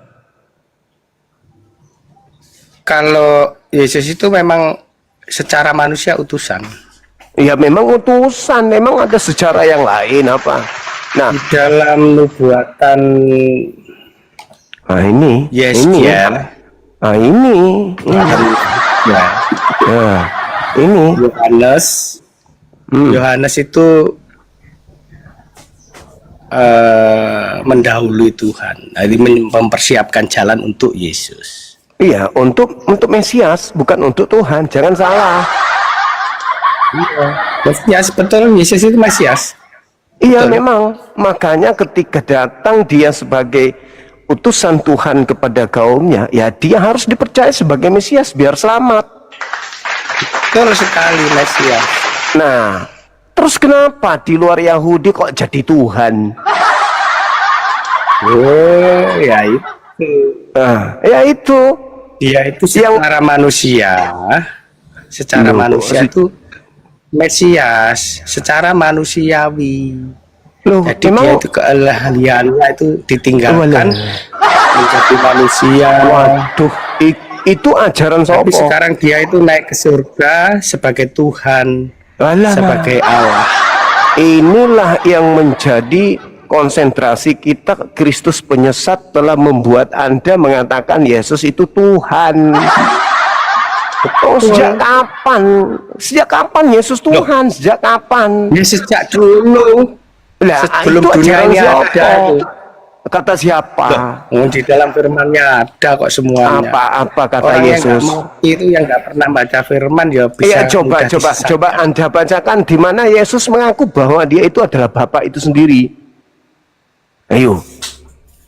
Kalau Yesus itu memang secara manusia utusan.
Ya memang utusan, memang ada sejarah yang lain apa? Nah,
Di dalam nubuatan
nah ini, ini,
Yesaya,
nah ini,
ya,
nah, ini,
Yohanes, Yohanes itu mendahului Tuhan, jadi mempersiapkan jalan untuk Yesus.
iya untuk Mesias, bukan untuk Tuhan, jangan salah.
Mesias, betul, Yesus itu Mesias.
Iya
Betul.
memang, makanya ketika datang dia sebagai utusan Tuhan kepada kaumnya, ya dia harus dipercaya sebagai Mesias biar selamat.
Betul sekali Mesias.
Nah, terus kenapa di luar Yahudi kok jadi Tuhan?
Oh, ya itu.
Nah, ya itu.
Dia itu secara manusia, secara
Loh,
manusia itu Mesias, secara manusiawi.
Loh,
Jadi dia
memang
itu kealahannya itu ditinggalkan menjadi manusia.
waduh, itu ajaran
Tapi
sopo?
sekarang dia itu naik ke surga sebagai Tuhan,
Alah,
sebagai Allah.
inilah yang menjadi konsentrasi kita. Kristus penyesat telah membuat Anda mengatakan Yesus itu Tuhan. Oh, sejak kapan? Sejak kapan Yesus Tuhan? Sejak kapan?
Ya sejak dulu,
Lah,
sebelum
itu
dunia
ajaran
ini
siapa?
ada itu.
Kata siapa?
Di dalam firman-Nya ada kok semuanya.
Apa kata
Orang yang
Yesus?
nggak mengerti itu yang nggak pernah baca firman ya bisa
Iya,
mudah disesatkan.
coba Anda bacakan di mana Yesus mengaku bahwa dia itu adalah Bapa itu sendiri. Ayo.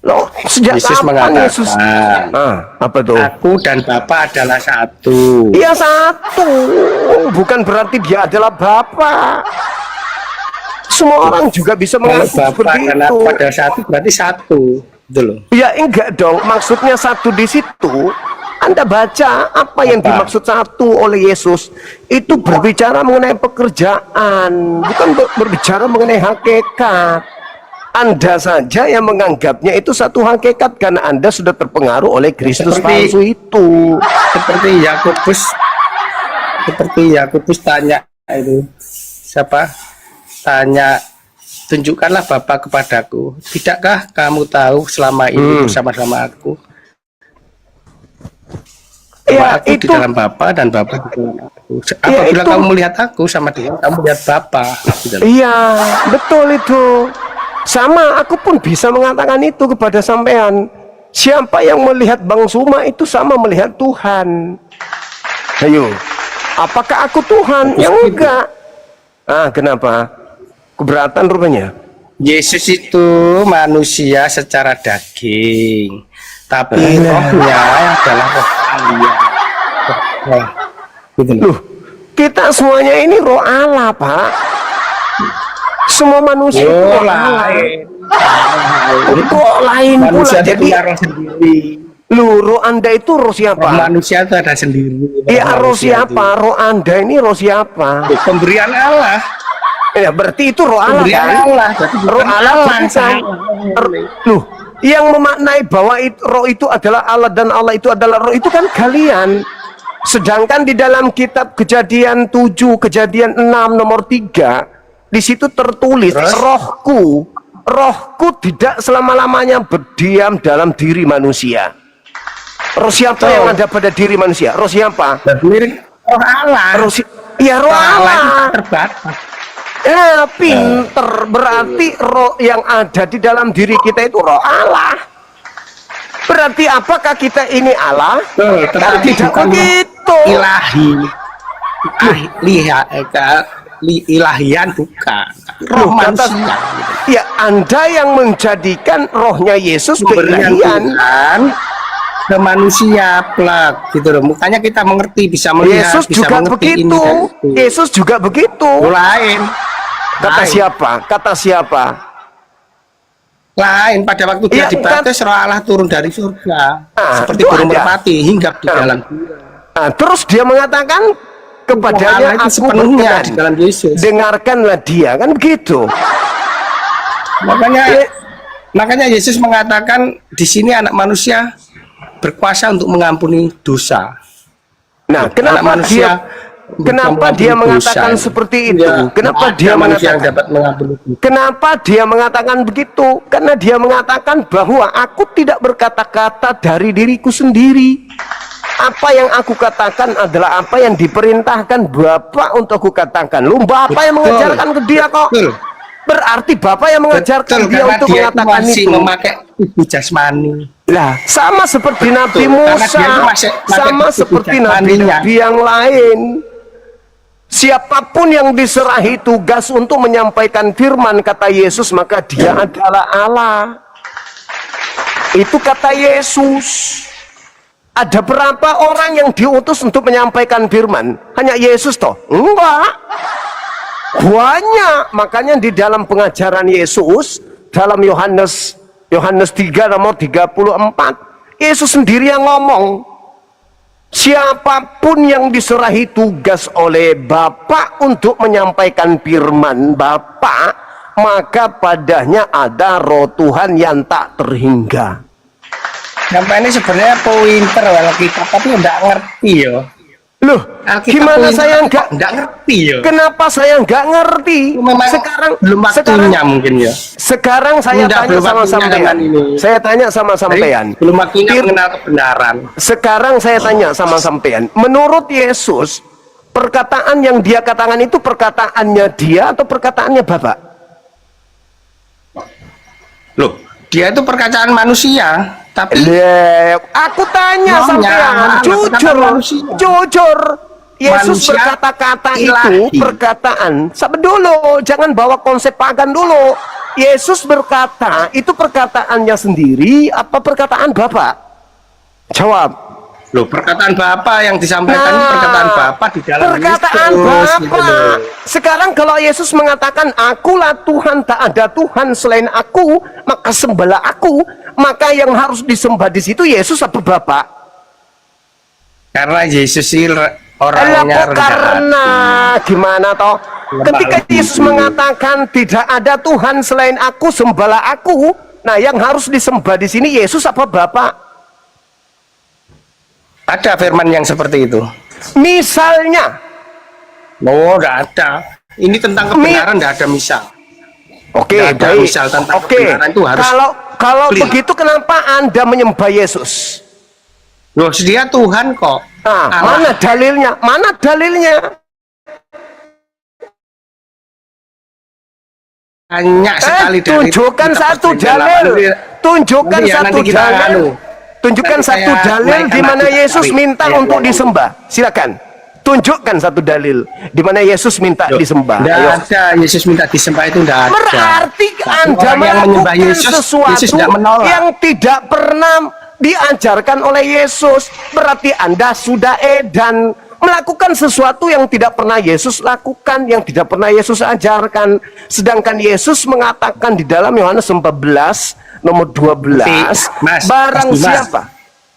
Loh, sejak
Yesus
kapan
mengatakan,
Yesus? Apa tuh?
Aku dan Bapa adalah satu.
Iya, satu. Bukan berarti dia adalah Bapa. Semua orang juga bisa
Kalau
mengaku
Bapa
seperti
dan
itu.
Aku adalah satu berarti satu. Gitu loh.
Ya enggak dong, maksudnya satu di situ. Anda baca apa yang dimaksud satu oleh Yesus. Itu berbicara mengenai pekerjaan, bukan berbicara mengenai hakikat. Anda saja yang menganggapnya itu satu hakikat karena Anda sudah terpengaruh oleh Kristus palsu itu.
Seperti Yakobus tanya itu siapa? Tanya, tunjukkanlah Bapa kepadaku. Tidakkah kamu tahu selama ini bersama-sama aku?
Ya,
Aku di dalam Bapa dan Bapa di dalam aku. Apabila kamu melihat aku sama dia, kamu lihat Bapa.
Iya, betul itu. Sama, aku pun bisa mengatakan itu kepada sampean. Siapa yang melihat Bang Suma itu sama melihat Tuhan. Ayo, apakah aku Tuhan? Ya enggak. Kenapa? Keberatan rupanya.
Yesus itu manusia secara daging, tapi rohnya adalah roh Allah.
Loh, kita semuanya ini roh Allah, Pak. Semua manusia itu roh Allah. Kok lain
Manusia
pula
itu
jadi
punya roh sendiri.
roh Anda itu roh siapa?
Roh manusia itu ada sendiri.
Ya, roh siapa? Roh Anda ini roh siapa?
Pemberian Allah.
Ya, berarti itu roh Allah
Pemberian
kan?
Allah. Berarti bukan
Roh Allah bukan. Loh, yang memaknai bahwa roh itu adalah Allah dan Allah itu adalah roh itu kan kalian. Sedangkan di dalam kitab Kejadian 7, Kejadian 6 nomor 3, di situ tertulis rohku tidak selama-lamanya berdiam dalam diri manusia. Roh siapa yang ada pada diri manusia? Roh siapa?
Roh Allah.
Roh roh Allah.
Terbatas.
Pinter, berarti roh yang ada di dalam diri kita itu roh Allah. Berarti apakah kita ini Allah?
Tetapi
Tidak
bukan
begitu.
Ilahi. Ilahian bukan. Roh manusia.
Ya, Anda yang menjadikan rohnya Yesus keilahian.
Ke manusia plak gitu loh. Makanya kita mengerti, bisa melihat,
Yesus
bisa
juga
mengerti
begitu.
ini dan itu.
Yesus juga begitu.
Lain.
Kata siapa? Kata siapa?
Lain pada waktu dia
Ya,
dibaptis roh Allah turun dari surga seperti
itu
burung
ada.
merpati hinggap di dalam gua.
Terus dia mengatakan kepadanya,
Allah itu
aku
sepenuhnya
berkenan.
di dalam Yesus.
Dengarkanlah dia, kan begitu.
Makanya Yesus mengatakan di sini anak manusia berkuasa untuk mengampuni dosa.
Nah, kenapa dia mengatakan seperti itu? Kenapa dia mengatakan begitu? Karena dia mengatakan bahwa aku tidak berkata-kata dari diriku sendiri. Apa yang aku katakan adalah apa yang diperintahkan Bapa untuk aku katakan. Lu Bapa yang mengajarkan ke dia kok. Berarti Bapa yang mengajarkan dia untuk mengatakan itu.
Memakai tubuh jasmani.
Lah, sama seperti Nabi Musa, sama seperti nabi-nabi yang lain. Siapapun yang diserahi tugas untuk menyampaikan firman, kata Yesus, maka dia adalah Allah. Itu kata Yesus. Ada berapa orang yang diutus untuk menyampaikan firman? Hanya Yesus toh? Enggak. Banyak. Makanya di dalam pengajaran Yesus, dalam Yohanes 3 nomor 34, Yesus sendiri yang ngomong, siapapun yang diserahi tugas oleh Bapa untuk menyampaikan firman Bapa, maka padanya ada roh Tuhan yang tak terhingga.
Sampai ini sebenarnya pointer kalau kita tapi nggak ngerti yo.
Loh, gimana saya nggak
ngerti yo?
Kenapa saya nggak ngerti?
Memang belum waktunya mungkin ya.
Sekarang saya tanya sama sampean. Saya tanya sama sampean.
Belum waktunya mengenal kebenaran.
Sekarang saya tanya sama sampean. Menurut Yesus, perkataan yang dia katakan itu perkataannya dia atau perkataannya Bapak?
Loh,
Dia itu perkataan manusia, tapi
Aku tanya
Nyonya,
sampean,
anak
jujur,
perkataan manusia.
jujur. Yesus
Manusia
berkata-kata
ilahi.
itu perkataan. Sabar dulu, jangan bawa konsep pagan dulu. Yesus berkata, itu perkataannya sendiri apa perkataan Bapak? Jawab.
loh, perkataan Bapa yang disampaikan ini perkataan Bapa di dalam
perkataan
Yesus, gitu
Bapa.
loh.
Sekarang kalau Yesus mengatakan akulah Tuhan, tak ada Tuhan selain aku, maka sembahlah aku, maka yang harus disembah di situ Yesus apa Bapak?
Karena Yesus sih orangnya rendah
Karena
hati.
gimana toh? Ketika Yesus mengatakan tidak ada Tuhan selain aku, sembahlah aku. Nah, yang harus disembah di sini Yesus apa Bapak?
Ada firman yang seperti itu?
Misalnya,
Oh, enggak ada. Ini tentang kebenaran, enggak ada misal.
oke,
Nggak ada
baik.
misal tentang
Oke,
kebenaran itu harus
kalau
clear.
begitu kenapa Anda menyembah Yesus?
Loh, dia Tuhan kok.
Nah,
Allah.
mana dalilnya? Mana dalilnya?
Banyak sekali dari
tunjukkan
kita
satu
perjanjian lama.
dalil.
Nanti-
Tunjukkan
nanti ya,
satu
nanti kita
dalil. Tunjukkan
Nanti
satu
saya
dalil
naikkan
di mana
lagi
Yesus
dari
minta
ayat
untuk
yang
disembah. Silakan. Tunjukkan satu dalil di mana Yesus minta disembah.
Tidak
Ayo.
ada Yesus minta disembah itu tidak ada.
Berarti
Tapi
Anda
orang yang menyembah
melakukan
Yesus,
sesuatu
Yesus tidak menolak.
yang tidak pernah diajarkan oleh Yesus. Berarti Anda sudah edan melakukan sesuatu yang tidak pernah Yesus lakukan, yang tidak pernah Yesus ajarkan. Sedangkan Yesus mengatakan di dalam Yohanes 14 nomor 12,
Mas,
barang
Mas.
siapa?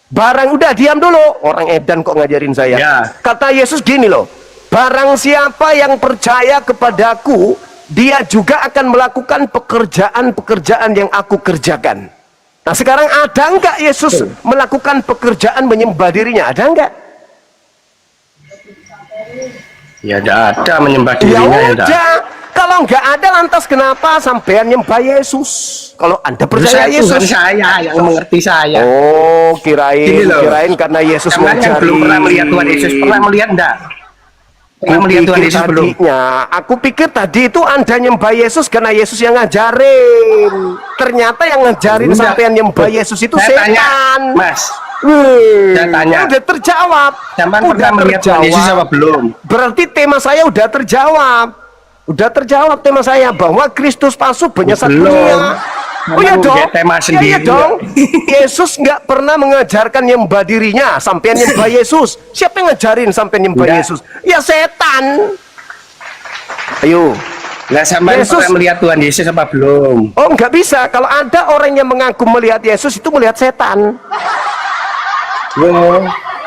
Barang, udah diam dulu, orang edan kok ngajarin saya.
Ya.
Kata Yesus gini loh, barang siapa yang percaya kepadaku, dia juga akan melakukan pekerjaan-pekerjaan yang aku kerjakan. Nah, sekarang ada enggak Yesus melakukan pekerjaan menyembah dirinya? Ada enggak?
Ya tidak ada menyembah
Ya
dirinya. Ya, tidak.
udah, kalau enggak ada lantas kenapa sampean nyembah Yesus? Kalau Anda percaya
Saya
Yesus.
Tuhan saya yang mengerti saya.
Oh,
Gini loh.
kirain karena Yesus
Yang
mencari.
belum pernah melihat Tuhan Yesus, pernah melihat enggak? Pernah melihat Tuhan Yesus belum?
Aku pikir tadi itu Anda nyembah Yesus karena Yesus yang ngajarin. Ternyata yang ngajarin
Enggak.
sampean nyembah Yesus itu
Saya tanya,
setan.
Mas,
Wih,
saya tanya.
udah terjawab.
Sampai
Udah
pernah melihat Tuhan Yesus apa belum?
Berarti tema saya udah terjawab. Udah terjawab tema saya bahwa Kristus palsu banyak
Belum.
satunya. Oh iya
Memang
dong.
dia tema
Iya
sendiri.
dong. Yesus nggak pernah mengajarkan nyembah dirinya. Sampai nyembah Yesus. Siapa yang ngajarin sampai nyembah
Enggak.
Yesus? Ya setan. Ayo.
Nah, sampai
Yesus-
pernah melihat Tuhan Yesus apa belum?
Oh, nggak bisa. Kalau ada orang yang mengaku melihat Yesus itu melihat setan.
Oh,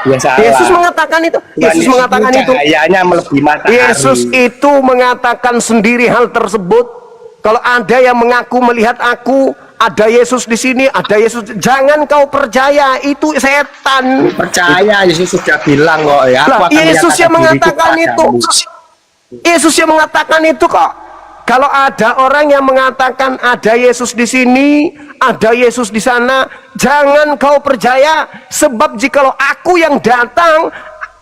ya salah.
Yesus mengatakan itu.
Tuhan
Yesus mengatakan itu.
cahayanya melebihi matahari.
Yesus itu mengatakan sendiri hal tersebut. Kalau ada yang mengaku melihat aku, ada Yesus di sini, ada Yesus. Jangan kau percaya, itu setan.
Percaya Yesus sudah bilang kok ya.
Lah,
Aku akan
Yesus yang
menyatakan
mengatakan
diriku
itu.
padamu.
Yesus yang mengatakan itu kok. Kalau ada orang yang mengatakan ada Yesus di sini, ada Yesus di sana, jangan kau percaya. Sebab jikalau aku yang datang,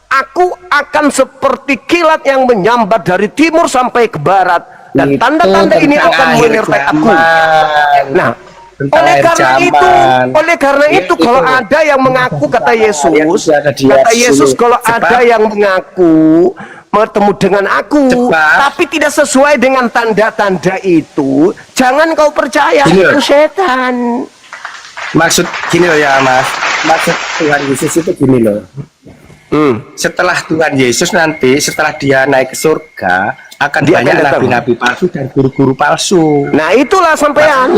aku akan seperti kilat yang menyambar dari timur sampai ke barat. Dan
Itu
tanda-tanda ini
tentang
akan
akhir
menyertai aku.
zaman.
Nah,
Tentang
oleh
akhir
karena
zaman.
itu, kalau ada yang mengaku kata Yesus,
ada di
kata Yesus
sini.
kalau
Sebab-
ada yang mengaku bertemu dengan aku,
Sebab-
tapi tidak sesuai dengan tanda-tanda itu, jangan kau percaya,
Gini loh.
itu setan.
Maksud gini loh ya Mas. Maksud Tuhan Yesus itu gini loh. Setelah Tuhan Yesus nanti, setelah dia naik ke surga, akan
Dia
banyak
akan datang.
nabi-nabi palsu dan guru-guru palsu.
Nah, itulah sampean.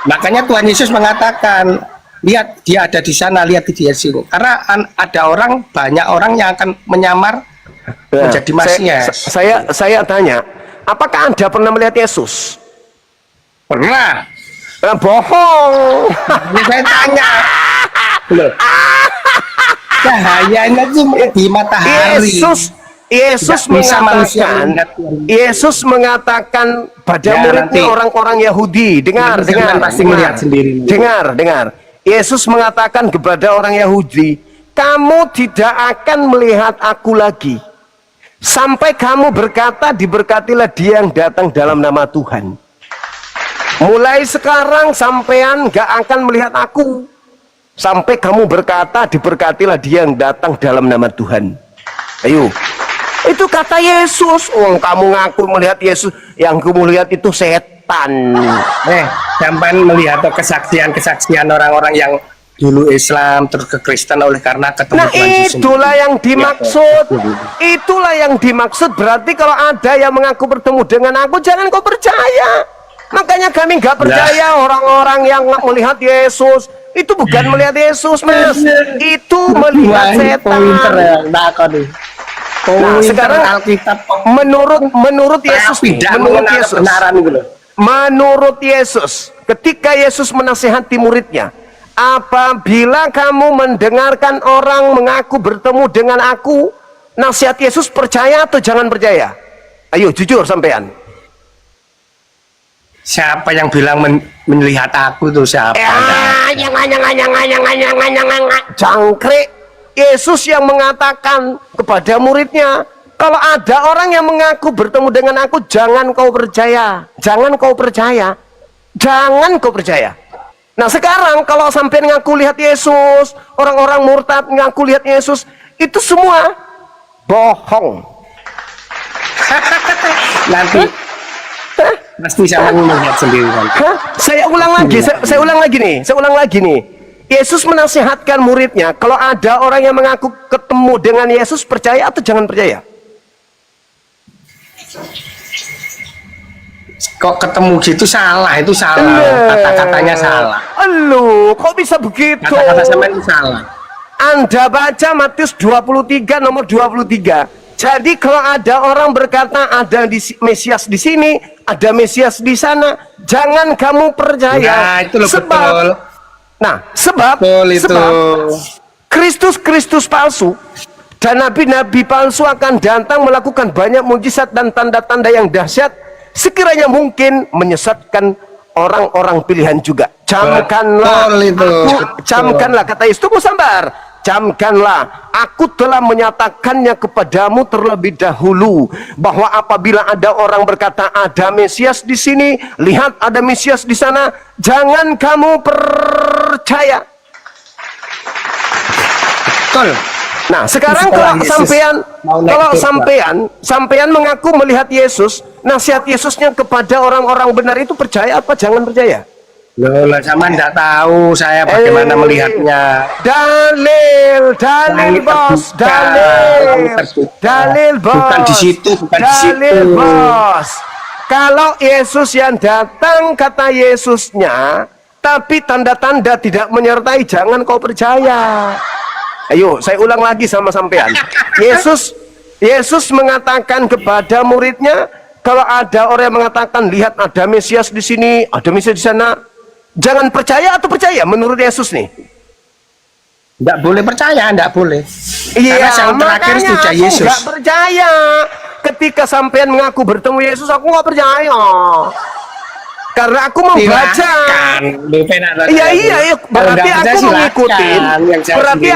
Makanya Tuhan Yesus mengatakan, lihat dia ada di sana, lihat dia di sini. Karena ada orang, banyak orang yang akan menyamar
Nah,
menjadi Masias.
saya tanya, apakah Anda pernah melihat Yesus?
Pernah.
Bohong.
Ini saya tanya. Loh. Cahayanya itu di matahari.
Yesus
Tidak bisa manusia
mengatakan,
melihat Tuhan.
Yesus mengatakan pada
Ya,
muridnya
nanti.
orang-orang Yahudi, dengar,
Nanti
dengar,
sampean pasti melihat sendiri.
dengar. Yesus mengatakan kepada orang Yahudi, kamu tidak akan melihat aku lagi, sampai kamu berkata, diberkatilah dia yang datang dalam nama Tuhan. mulai sekarang sampean gak akan melihat aku sampai kamu berkata, diberkatilah dia yang datang dalam nama Tuhan. Ayo, itu kata Yesus. Kamu ngaku melihat Yesus, yang kamu lihat itu setan.
Sampai melihat kesaksian orang-orang yang dulu Islam terus ke Kristen oleh karena ketemu
Nah,
Tuhan Yesus
itulah
sendiri.
yang dimaksud. Itulah yang dimaksud. Berarti kalau ada yang mengaku bertemu dengan aku, jangan kau percaya. Makanya kami nggak percaya orang-orang yang melihat Yesus. Itu bukan melihat Yesus, Mas. Itu melihat setan.
Pointer ya, nah kau nih.
Nah, sekarang
Alkitab
menurut Yesus nih,
tidak
menurut
mengenal
Yesus.
kebenaran gitu loh.
Menurut Yesus, ketika Yesus menasihati muridnya, apabila kamu mendengarkan orang mengaku bertemu dengan aku, nasihat Yesus percaya atau jangan percaya? Ayo jujur sampean.
Siapa yang bilang melihat aku tuh siapa?
Jangkrik. Yesus yang mengatakan kepada muridnya, kalau ada orang yang mengaku bertemu dengan aku, jangan kau percaya. Jangan kau percaya. Jangan kau percaya. Nah sekarang kalau sampai ngaku lihat Yesus, orang-orang murtad ngaku lihat Yesus, itu semua bohong.
Nanti pasti sama melihat sendiri nanti.
Saya ulang lagi, saya ulang lagi nih. Yesus menasihatkan muridnya, kalau ada orang yang mengaku ketemu dengan Yesus, percaya atau jangan percaya?
Kok ketemu gitu salah, itu salah. Kata-katanya salah.
Aduh, kok bisa begitu?
Kata-kata sama itu salah.
Anda baca Matius 23 nomor 23. Jadi kalau ada orang berkata ada Mesias di sini, ada Mesias di sana, jangan kamu percaya.
Nah, itu loh betul.
Sebab Kristus palsu dan nabi-nabi palsu akan datang melakukan banyak mujizat dan tanda-tanda yang dahsyat, sekiranya mungkin menyesatkan orang-orang pilihan juga. Camkanlah kata Yesus, tunggu sabar. Camkanlah, aku telah menyatakannya kepadamu terlebih dahulu, bahwa apabila ada orang berkata ada Mesias di sini, lihat ada Mesias di sana, jangan kamu percaya.
Betul.
Nah, sekarang kalau sampean mengaku melihat Yesus, nasihat Yesusnya kepada orang-orang benar itu percaya apa jangan percaya?
Loh, sama enggak tahu saya bagaimana melihatnya.
Dalil bos, dalil bos.
Bukan di situ,
Dalil bos. Kalau Yesus yang datang kata Yesusnya, tapi tanda-tanda tidak menyertai, jangan kau percaya. Ayo, saya ulang lagi sama sampean. Yesus mengatakan kepada muridnya, kalau ada orang yang mengatakan lihat ada Mesias di sini, ada Mesias di sana, jangan percaya atau percaya menurut Yesus nih?
Enggak boleh percaya, enggak boleh.
Iya,
karena yang terakhir itu Yesus.
Enggak percaya. Ketika sampean mengaku bertemu Yesus, aku enggak percaya. Karena aku membaca. Iya, berarti aku mengikuti. Berarti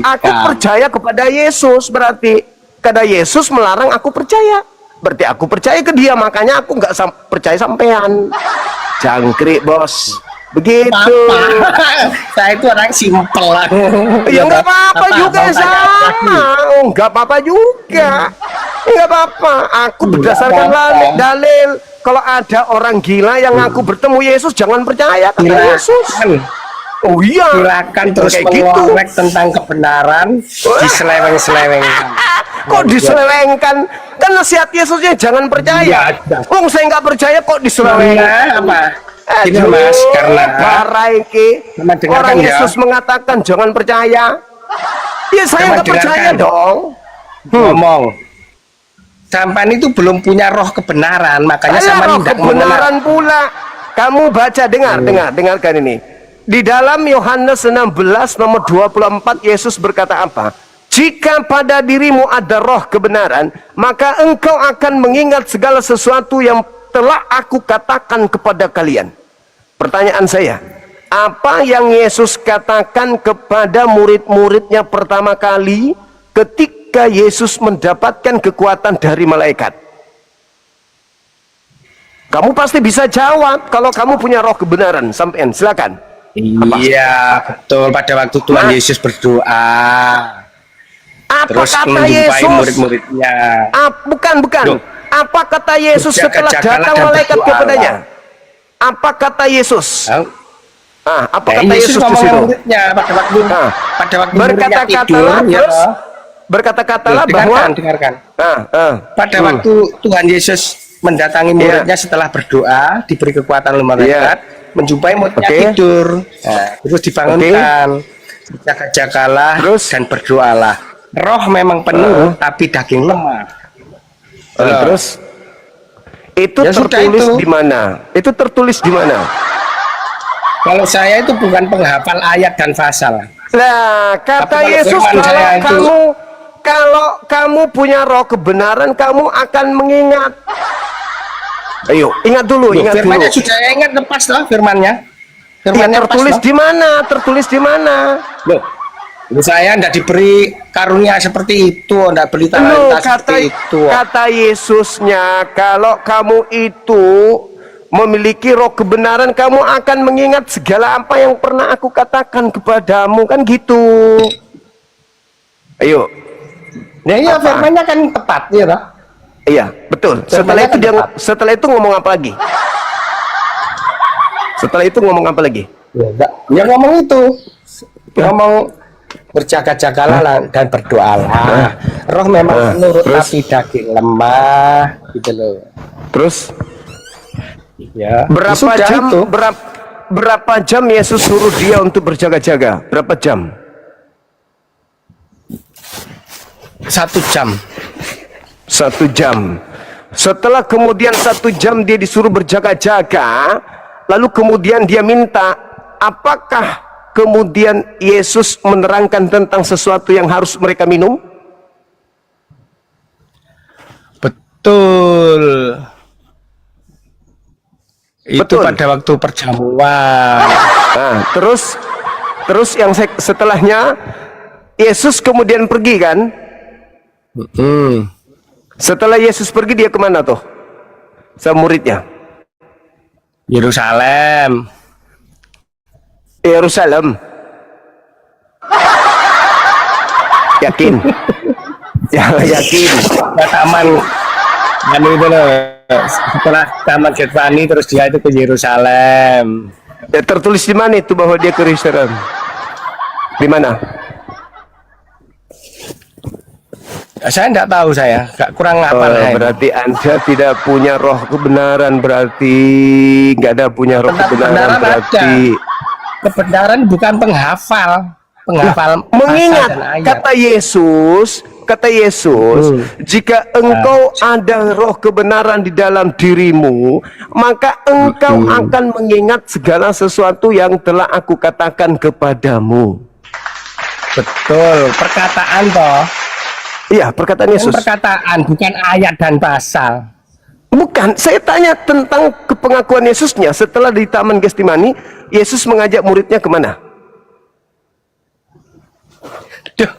aku percaya kepada Yesus. Berarti karena Yesus melarang aku percaya. Berarti aku percaya ke dia, makanya aku nggak percaya sampean. Jangkrik bos, begitu.
Saya itu orang simpel lah.
Ya nggak apa-apa juga sama. Nggak apa-apa juga. Nggak apa-apa. Aku berdasarkan dalil. Kalau ada orang gila yang aku bertemu Yesus, jangan percaya kata Yesus. Oh iya.
Silakan terus
kayak gitu.
Tentang kebenaran, diseleweng-selewengkan.
Kok diselewengkan? Kan nasihat Yesusnya jangan percaya. Saya nggak percaya kok diselewengkan.
Apa? Ini Mas, karena
orang Yesus mengatakan jangan percaya. Ya saya nggak percaya dong.
Ngomong. Sampan itu belum punya roh kebenaran, makanya sama
roh kebenaran pula. Kamu baca, dengarkan ini. Di dalam Yohanes 16 nomor 24 Yesus berkata apa? Jika pada dirimu ada roh kebenaran, maka engkau akan mengingat segala sesuatu yang telah aku katakan kepada kalian. Pertanyaan saya, apa yang Yesus katakan kepada murid-muridnya pertama kali ketika Yesus mendapatkan kekuatan dari malaikat? Kamu pasti bisa jawab kalau kamu punya roh kebenaran. Sampean, silakan.
Iya, betul. Pada waktu Tuhan Yesus berdoa,
Apa
terus
kata
menjumpai
Yesus?
murid-muridnya.
Bukan.
Loh.
Apa kata Yesus setelah
Berjaga-jagalah
datang
dan
malaikat
berdoalah.
kepadanya? Apa kata Yesus? Apa
Nah,
kata Yesus di
ngomong
situ?
muridnya pada waktu muridnya tidur,
Berkata-katalah
ya
terus.
toh.
Berkata-katalah
Dengarkan,
bahwa
dengarkan. Pada
Hmm.
waktu Tuhan Yesus mendatangi muridnya setelah berdoa, diberi kekuatan oleh malaikat, menjumpai muridnya
Oke.
tidur. Nah, terus dibangunkan, jaga-jagalah
Terus?
dan berdoalah. Roh memang penuh, tapi daging lemah.
terus itu
Ya sudah
tertulis
itu.
di mana? Itu tertulis di mana?
Kalau saya itu bukan penghafal ayat dan pasal.
Lah, kata
Tapi kalau
Yesus
firman saya itu-
kalau kamu punya roh kebenaran, kamu akan mengingat. Ayo, ingat dulu,
Loh,
ingat dulu.
firmannya sudah saya ingat lepas lah firmannya.
Ya,
Firmannya
tertulis
lepas
di mana? Tertulis di mana?
loh. Saya tidak diberi karunia seperti itu, tidak beri
Loh,
talenta seperti itu.
kata Yesusnya, kalau kamu itu memiliki roh kebenaran, kamu akan mengingat segala apa yang pernah aku katakan kepadamu, kan gitu. Ayo.
Ya iya, firmannya kan tepat, ya toh?
Iya, betul.
Firmannya kan tepat.
Setelah itu ngomong apa lagi? Setelah itu ngomong apa lagi?
Ya, enggak. Ya ngomong itu, ngomong berjaga-jagalah lah dan berdoalah. Roh memang menurut
terus?
tapi daging lemah, gitu loh.
Terus
Ya,
berapa
sudah
jam?
itu.
Berapa jam Yesus suruh dia untuk berjaga-jaga? Berapa jam?
1 jam.
1 jam. Setelah kemudian 1 jam dia disuruh berjaga-jaga, lalu kemudian dia minta, apakah kemudian Yesus menerangkan tentang sesuatu yang harus mereka minum?
Betul. Itu
Betul.
pada waktu perjamuan.
Nah, terus setelahnya Yesus kemudian pergi kan? Setelah Yesus pergi dia kemana tuh? Sama muridnya?
Yerusalem.
Yerusalem. Yakin? Ya, yakin.
Ke taman itu loh. Setelah taman Getsemani terus dia itu ke Yerusalem.
Ya, tertulis di mana itu bahwa dia ke Yerusalem? Di mana?
Saya enggak tahu, saya kurang hafal.
Berarti Anda tidak punya roh kebenaran, berarti nggak ada punya roh
Tentang
kebenaran,
kebenaran
berarti
kebenaran bukan penghafal
mengingat
pasal dan ayat.
kata Yesus, jika engkau ada roh kebenaran di dalam dirimu, maka engkau akan mengingat segala sesuatu yang telah aku katakan kepadamu.
Betul, perkataan toh.
Iya, perkataan Yesus.
Perkataan bukan ayat dan pasal.
Bukan, saya tanya tentang kepengakuan Yesusnya. Setelah di Taman Getsemani, Yesus mengajak muridnya kemana?
Duh.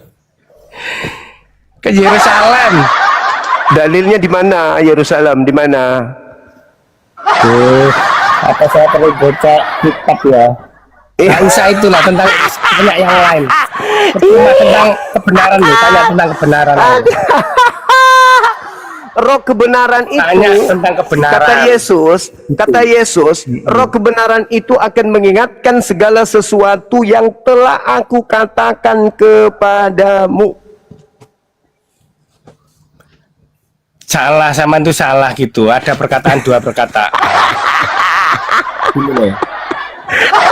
Ke Yerusalem.
Dalilnya di mana? Yerusalem di mana?
Apa saya perlu baca kitab ya? Nggak usah itulah, tentang banyak yang lain. Cuma tentang kebenaran nih, tanya tentang kebenaran.
Roh kebenaran itu,
Tanya tentang kebenaran.
kata Yesus, roh kebenaran itu akan mengingatkan segala sesuatu yang telah aku katakan kepadamu.
Salah, sama itu salah gitu. Ada perkataan, dua perkataan.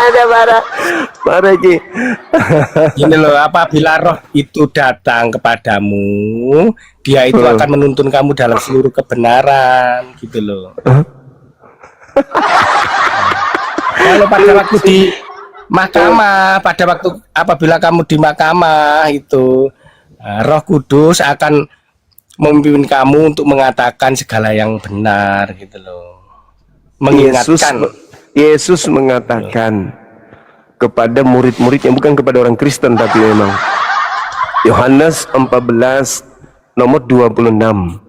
Ada marah Ji.
Ini loh, apabila roh itu datang kepadamu, dia itu akan menuntun kamu dalam seluruh kebenaran, gitu loh. Kalau pada waktu di mahkamah, pada waktu apabila kamu di mahkamah itu, Roh Kudus akan memimpin kamu untuk mengatakan segala yang benar, gitu loh. Mengingatkan.
Yesus mengatakan kepada murid-muridnya, bukan kepada orang Kristen tapi memang. Yohanes 14 nomor 26.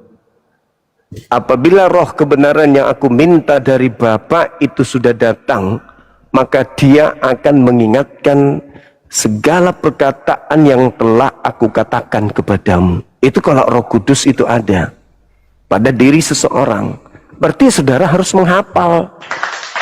apabila roh kebenaran yang aku minta dari Bapa itu sudah datang, maka dia akan mengingatkan segala perkataan yang telah aku katakan kepadamu. Itu kalau Roh Kudus itu ada pada diri seseorang, berarti saudara harus menghafal.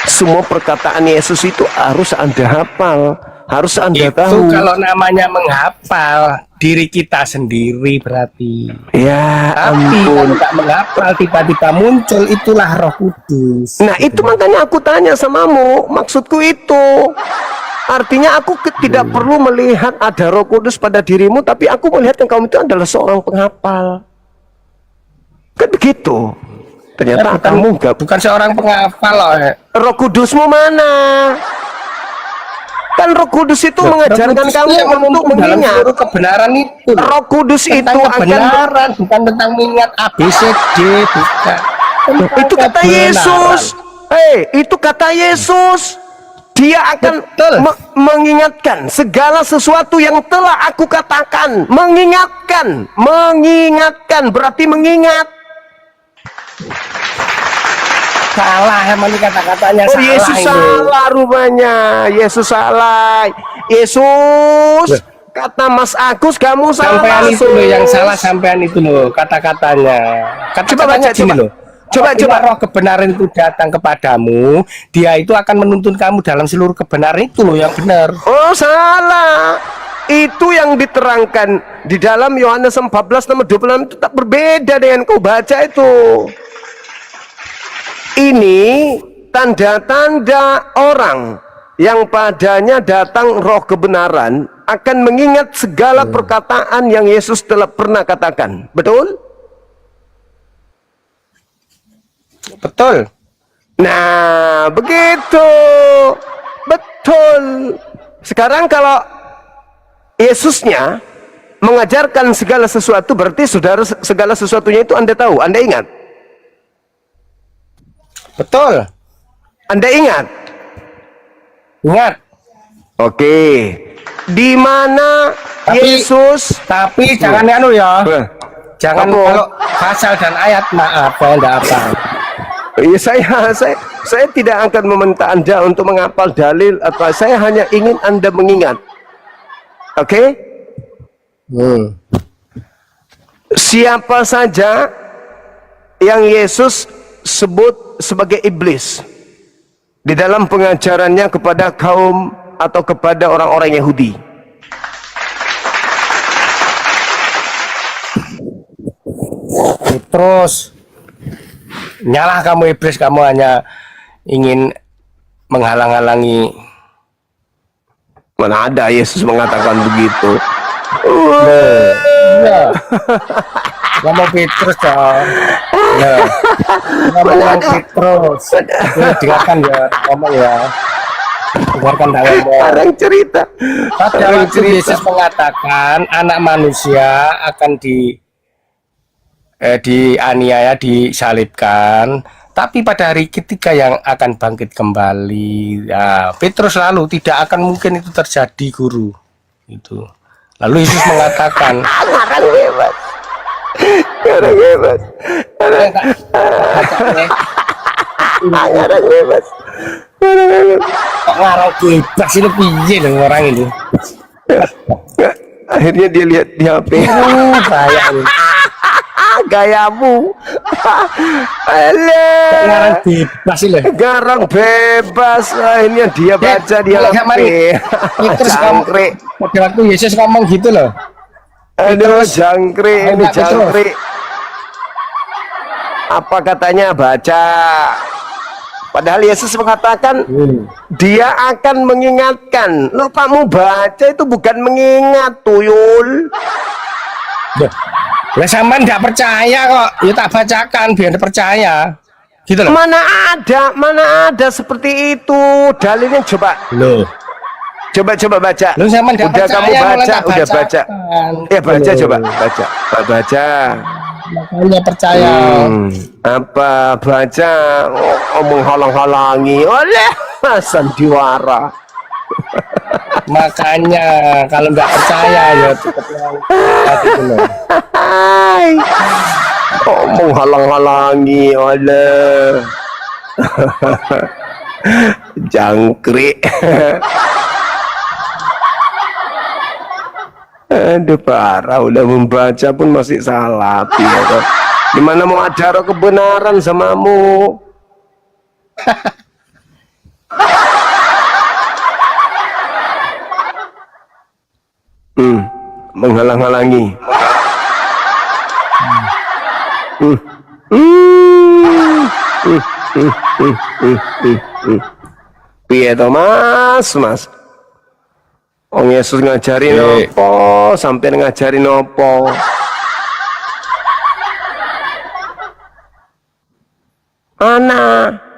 Semua perkataan Yesus itu harus Anda hafal, harus Anda
Itu
tahu.
kalau namanya menghafal diri kita sendiri berarti.
Ya
Tapi
ampun.
kalau tak menghafal tiba-tiba muncul, itulah Roh Kudus.
Nah itu makanya aku tanya samamu, maksudku itu. Artinya aku tidak perlu melihat ada Roh Kudus pada dirimu, tapi aku melihat yang kamu itu adalah seorang penghafal. Kan begitu. Ternyata kamu enggak.
Bukan seorang penghafal loh.
Roh Kudusmu mana? Kan Roh Kudus itu mengajarkan
Roh Kudus
kamu
yang
untuk
menuntun dalam
mengingat.
seluruh kebenaran itu.
Roh Kudus itu
Tentang
akan
kebenaran, bukan tentang mengingat ABCD, bukan.
itu kata
Kebenaran.
Yesus. Hei, itu kata Yesus. Dia akan
Betul.
mengingatkan segala sesuatu yang telah aku katakan. Mengingatkan berarti mengingat.
Salah emang ini kata-katanya,
Oh,
salah
Yesus
ini.
salah rupanya. Yesus salah. Yesus, kata Mas Agus, kamu salah.
Sampean itu loh yang
Sus.
salah, sampean itu loh kata-katanya.
Coba baca,
Kata-katanya gini
coba.
loh.
Coba,
Apabila
coba.
roh kebenaran itu datang kepadamu, dia itu akan menuntun kamu dalam seluruh kebenaran, itu loh yang benar.
Oh, salah. Itu yang diterangkan di dalam Yohanes 14 nomor 26 itu tak berbeda dengan kau baca itu. Ini tanda-tanda orang yang padanya datang roh kebenaran akan mengingat segala perkataan yang Yesus telah pernah katakan. Betul?
Betul.
Nah, begitu. Betul. Sekarang kalau Yesusnya mengajarkan segala sesuatu, berarti saudara segala sesuatunya itu Anda tahu, Anda ingat.
Betul.
Anda ingat.
Ingat.
Oke. Di mana Yesus
Tapi jangan anu ya. Jangan
Apa?
kalau pasal dan ayat maaf ya enggak apa.
Ya, saya tidak akan meminta Anda untuk menghafal dalil atau saya hanya ingin Anda mengingat. Oke? Siapa saja yang Yesus sebut sebagai iblis di dalam pengajarannya kepada kaum atau kepada orang-orang Yahudi?
Terus nyalah kamu iblis, kamu hanya ingin menghalang-halangi.
Mana ada Yesus mengatakan begitu?
Ya. Ngomong Petrus dong. Ya. Ngomong Petrus. Ya, dengarkan ya, ngomong ya. Dengarkan tak ngomong.
Orang cerita.
Pada
Orang
waktu Yesus mengatakan anak manusia akan dianiaya, disalibkan, tapi pada hari ketiga yang akan bangkit kembali. Ya, Petrus lalu tidak akan mungkin itu terjadi, guru. Itu. Lalu Yesus mengatakan,
Orang hebat. Orang hebat. Orang hebat.
kok ngarang bebas ini piye loh orang ini.
Akhirnya dia lihat di HP.
Bahaya ini.
Gayamu.
Kok
Alah.
ngarang bebas ini loh.
Garang bebas. Akhirnya dia baca di
Lihat
HP.
mari. Petrus kamu
Jangkrik.
pada waktu Yesus ngomong gitu loh.
Aduh, jangkrik. Ini
Enggak, Petrus.
jangkrik. Apa katanya? Baca. Padahal Yesus mengatakan dia akan mengingatkan. Loh, kamu baca itu bukan mengingat, tuyul.
Lah sampean nggak percaya kok, ya tak bacakan biar percaya. Gitu loh.
Mana ada seperti itu. Dalilnya coba.
Loh.
Coba baca.
Lu sampean nggak
Udah
percaya,
kamu
malah
baca,
tak
udah baca.
bacakan.
Ya baca
Loh.
coba, baca. Baca.
Makanya percaya.
Apa baca menghalang-halangi oleh sandiwara.
Makanya kalau nggak percaya ya tetap yang gitu loh.
Hai. Kok menghalang-halangi, oleh. Jangkrik. Aduh parah, udah membaca pun masih salah. Ya, gimana mau ajar kebenaran samamu? Menghalang-halangi. Piye to mas? Oh Yesus ngajarin apa? Sampai ngajarin apa? Anak.